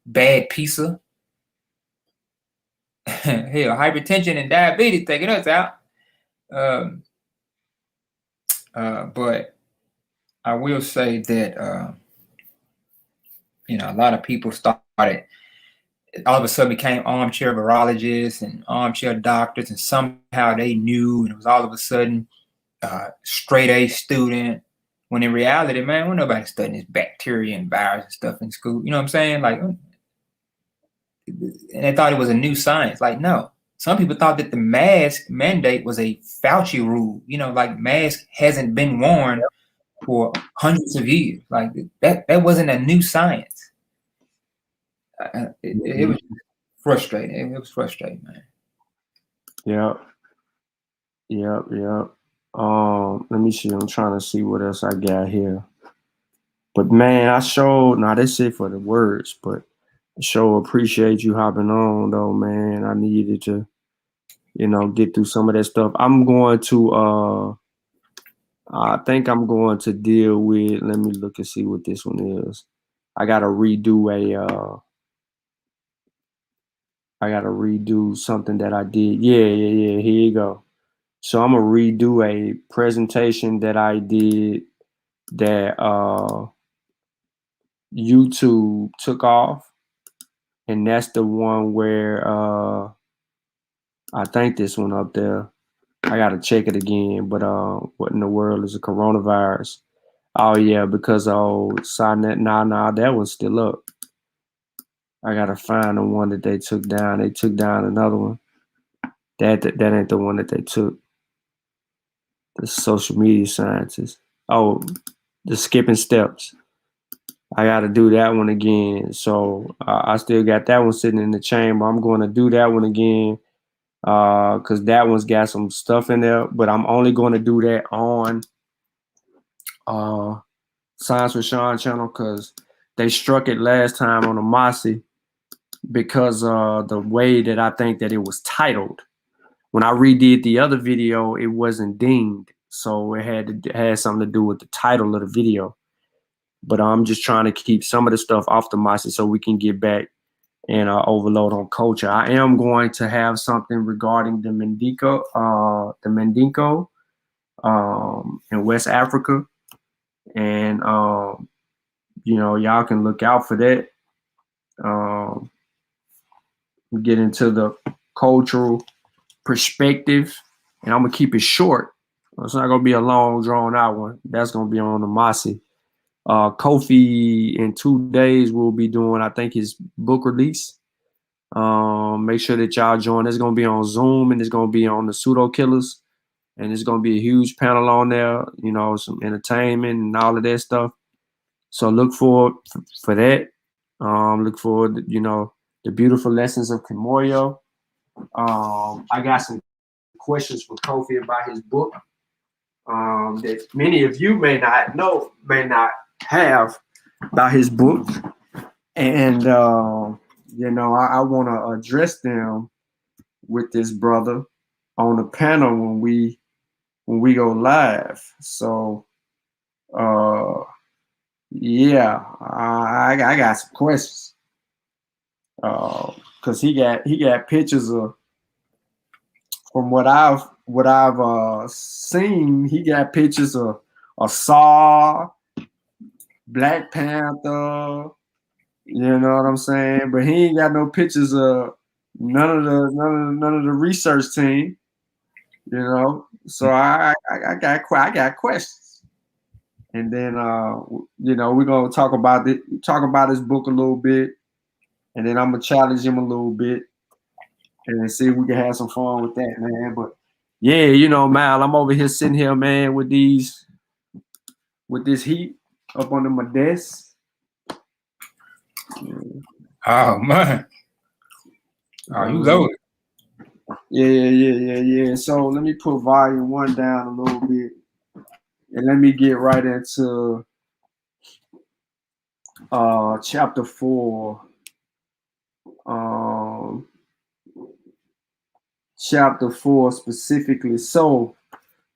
bad pizza. Hell, hypertension and diabetes taking us out. But I will say that you know, a lot of people started, all of a sudden became armchair virologists and armchair doctors, and somehow they knew, and it was all of a sudden straight A student, when in reality, man, when nobody studying this bacteria and virus and stuff in school. You know what I'm saying? Like, and they thought it was a new science. Like, no. Some people thought that the mask mandate was a Fauci rule. You know, like, mask hasn't been worn for hundreds of years. Like, that wasn't a new science. It was frustrating. It was frustrating, man. Yep. Let me see. I'm trying to see what else I got here. But man, that's it for the words, but I sure appreciate you hopping on though, man. I needed to, you know, get through some of that stuff. I'm going to I think I'm going to deal with, let me look and see what this one is. I gotta redo something that I did. Yeah. Here you go. So I'm gonna redo a presentation that I did that YouTube took off, and that's the one where I think this one up there. I gotta check it again, but what in the world is a coronavirus? Oh yeah, because Signet, nah, that one's still up. I gotta find the one that they took down. They took down another one. That ain't the one that they took. The social media scientists. Oh, the skipping steps. I got to do that one again. So I still got that one sitting in the chamber. I'm going to do that one again because that one's got some stuff in there. But I'm only going to do that on Science with Sean channel because they struck it last time on the Mossy because the way that I think that it was titled. When I redid the other video, it wasn't dinged. So it had something to do with the title of the video. But I'm just trying to keep some of the stuff off the Mossy so we can get back and overload on culture. I am going to have something regarding the Mandingo in West Africa. And, you know, y'all can look out for that. Get into the cultural perspective. And I'm going to keep it short. It's not going to be a long, drawn out one. That's going to be on the Mossy. Kofi in 2 days will be doing, I think, his book release. Make sure that y'all join. It's going to be on Zoom and it's going to be on the Pseudo Killers. And it's going to be a huge panel on there, you know, some entertainment and all of that stuff. So look forward for that. Look forward to, you know, the beautiful lessons of Kimoyo. I got some questions for Kofi about his book that many of you may not have about his book, and you know, I want to address them with this brother on the panel when we go live. So yeah, I got some questions because he got pictures of, from what I've seen, he got pictures of Saw, Black Panther, you know what I'm saying? But he ain't got no pictures of none of the research team, you know. So I got questions, and then you know, we're gonna talk about his book a little bit, and then I'm gonna challenge him a little bit, and see if we can have some fun with that, man. But yeah, you know, Mal, I'm over here sitting here, man, with this heat up under my desk. Oh man. Oh, you loaded. Yeah. So let me put volume 1 down a little bit, and let me get right into chapter 4. Chapter 4 specifically. So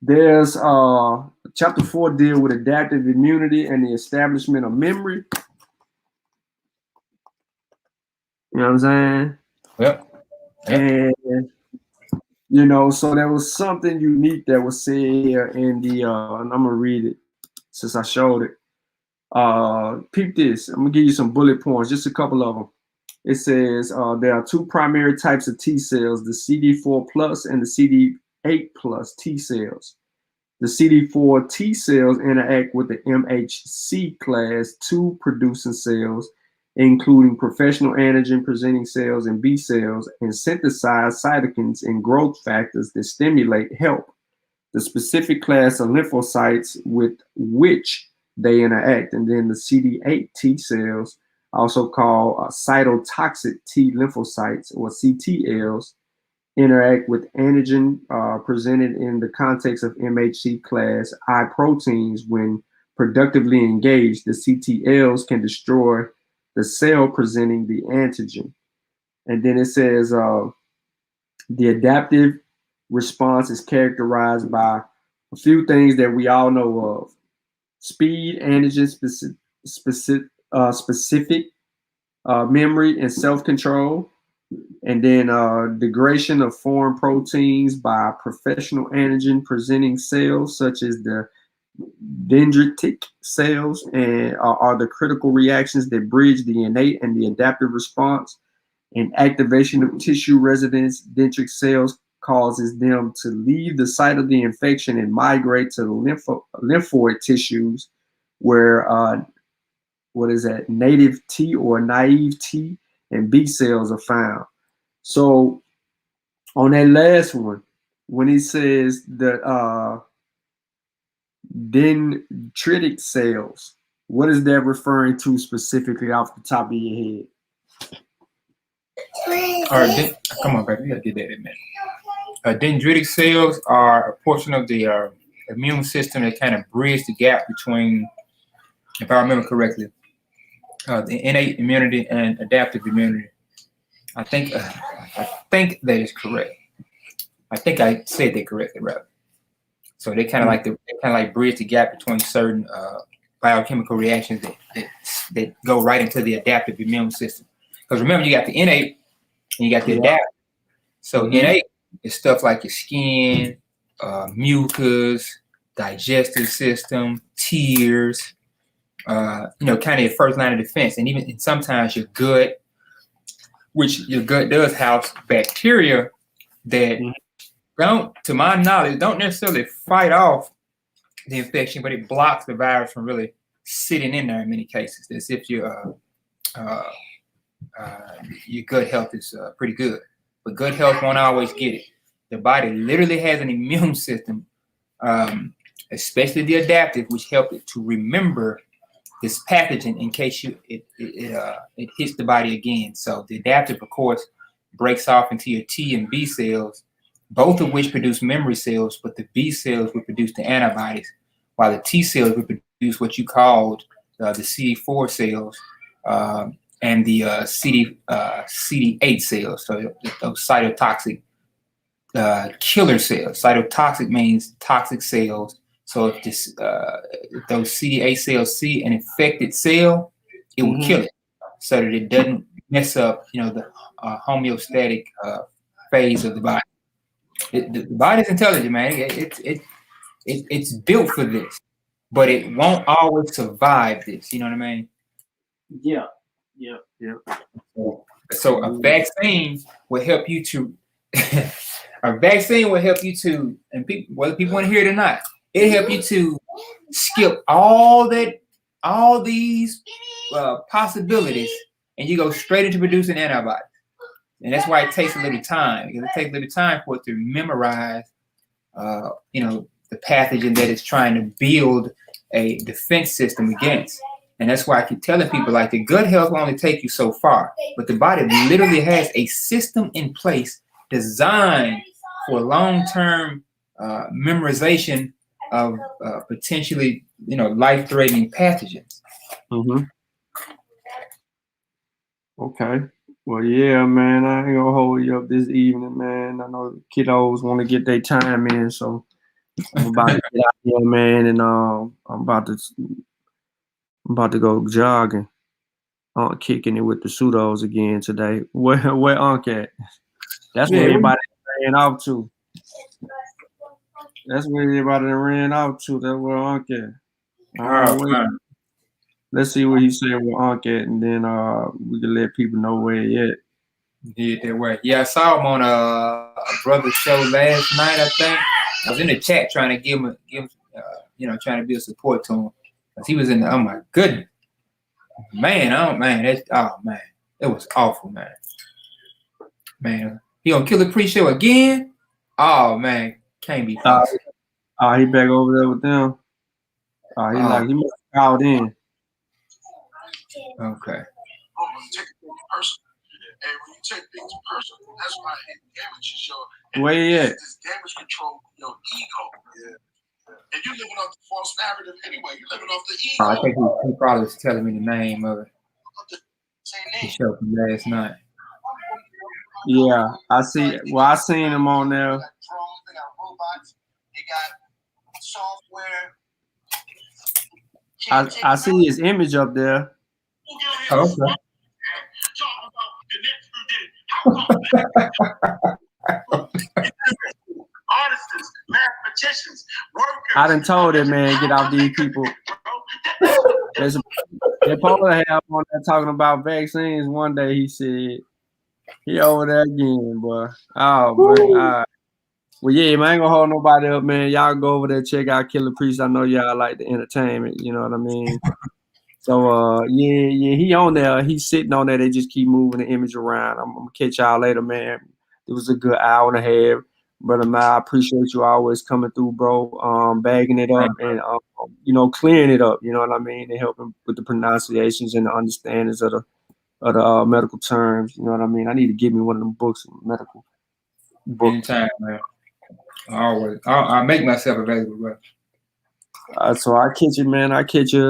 there's chapter 4 deal with adaptive immunity and the establishment of memory. You know what I'm saying? Yep. And you know, so there was something unique that was said here in the and I'm gonna read it since I showed it. Peep this. I'm gonna give you some bullet points, just a couple of them. It says there are 2 primary types of T cells, the CD4 plus and the CD8 plus T cells. The CD4 T cells interact with the MHC class 2 producing cells, including professional antigen presenting cells and B cells, and synthesize cytokines and growth factors that stimulate help. The specific class of lymphocytes with which they interact, and then the CD8 T cells, also called cytotoxic T lymphocytes or CTLs, interact with antigen presented in the context of MHC class I proteins. When productively engaged, the CTLs can destroy the cell presenting the antigen. And then it says the adaptive response is characterized by a few things that we all know of: speed, antigen specific memory, and self-control. And then degradation of foreign proteins by professional antigen presenting cells, such as the dendritic cells, and are the critical reactions that bridge the innate and the adaptive response. And activation of tissue residence dendritic cells causes them to leave the site of the infection and migrate to the lymphoid tissues, where native T or naive T and B cells are found. So on that last one, when he says the dendritic cells, what is that referring to specifically off the top of your head? All right, come on, baby. You gotta get that in there. Dendritic cells are a portion of the immune system that kind of bridge the gap between, if I remember correctly, the innate immunity and adaptive immunity. I think that is correct. I think I said that correctly, rather. So they kind of like bridge the gap between certain biochemical reactions that go right into the adaptive immune system. Because remember, you got the innate and you got the adaptive. So innate is stuff like your skin, mucus, digestive system, tears, kind of your first line of defense. And even sometimes your gut, which your gut does house bacteria that to my knowledge, don't necessarily fight off the infection, but it blocks the virus from really sitting in there in many cases. As if your gut health is pretty good. But gut health won't always get it. The body literally has an immune system, especially the adaptive, which helps it to remember this pathogen in case it hits the body again. So the adaptive, of course, breaks off into your T and B cells, both of which produce memory cells, but the B cells will produce the antibodies, while the T cells will produce what you called the CD4 cells and the CD8 cells, so those cytotoxic killer cells. Cytotoxic means toxic cells. So if those CD8 cells see an infected cell, it will kill it, so that it doesn't mess up, the homeostatic phase of the body. The body's intelligent, man. It's built for this, but it won't always survive this. You know what I mean? Yeah. So a vaccine will help you to a vaccine will help you to, and people, whether people want to hear it or not, it'll help you to skip all these possibilities, and you go straight into producing antibodies. And that's why it takes a little time, because it takes a little time for it to memorize, the pathogen that it's trying to build a defense system against. And that's why I keep telling people, like, the gut health will only take you so far, but the body literally has a system in place designed for long-term memorization of potentially, life-threatening pathogens. Mm-hmm. Okay. Well, yeah, man, I ain't gonna hold you up this evening, man. I know kiddos want to get their time in, so I'm about to get out here, man, and I'm about to go jogging. Kicking it with the pseudos again today. Where Unc at? That's where everybody ran off to. That's where everybody ran off to. That's where Unc at. Let's see what he's saying with Unc at, and then we can let people know where he at. Did that way. Yeah, I saw him on a brother's show last night, I think. I was in the chat trying to give him trying to be a support to him. Because he was in the, oh my goodness. Man, it was awful, man. Man, he on Killer Pre-Show again? Oh, man, can't be possible. He back over there with them. He must have called in. Okay. And when you take things personal, that's why it damages your Where you at? damage control your ego. Yeah. And you're living off the false narrative anyway. You're living off the ego. I think he probably was telling me the name of it. The show from last night. Yeah, I see. Well, I seen him on there. They got drones, they got robots, they got software. I see his image up there. Okay. Artists, mathematicians, workers. I done told that man, get off these people. They're supposed to have on there talking about vaccines. One day he said, he over there again, boy. Oh, man. All right. Well, yeah, man, I ain't gonna hold nobody up, man. Y'all go over there, check out Killer Priest. I know y'all like the entertainment, you know what I mean? So, yeah, he on there. He's sitting on there. They just keep moving the image around. I'm gonna catch y'all later, man. It was a good hour and a half. Brother man, I appreciate you always coming through, bro. Bagging it up and, clearing it up, you know what I mean? And helping with the pronunciations and the understandings of the medical terms, you know what I mean? I need to give me one of them books, medical books. Anytime, man. Always. I'll make myself available, bro. So I catch you, man. I catch you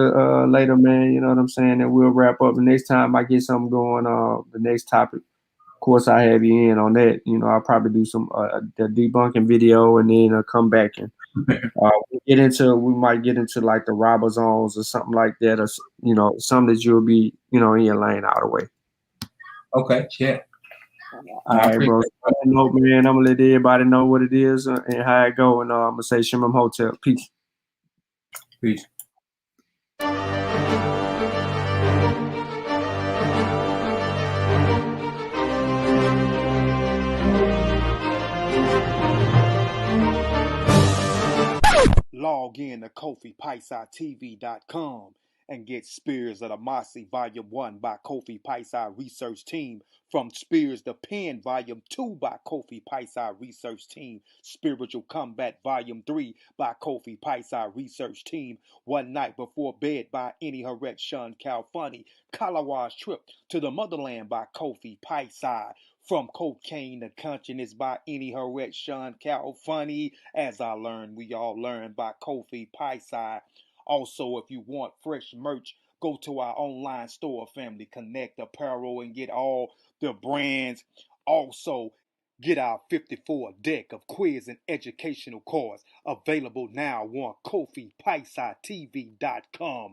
later, man. You know what I'm saying? And we'll wrap up. The next time I get something going, the next topic, of course, I have you in on that. You know, I'll probably do some the debunking video and then come back and we might get into like the robber zones or something like that, or something that you'll be, in your lane out of the way. Okay, yeah. All right, bro. No, man, I'm gonna let everybody know what it is and how it go, and I'm gonna say Shimon Hotel. Peace. Peace. Log in to KofiPaisaTV.com and get Spears of the Mossy Volume 1 by Kofi Paisa Research Team, from Spears the Pen Volume 2 by Kofi Paisa Research Team, Spiritual Combat Volume 3 by Kofi Paisa Research Team, One Night Before Bed by Any Haret Shun Calfunny, Kalawa's Trip to the Motherland by Kofi Paisa, From Cocaine to Consciousness by Any Haret Shun Calfunny, As I Learned, We All Learn by Kofi Paisa. Also, if you want fresh merch, go to our online store, Family Connect Apparel, and get all the brands. Also, get our 54 deck of quiz and educational cards available now on KofiPaisaTV.com.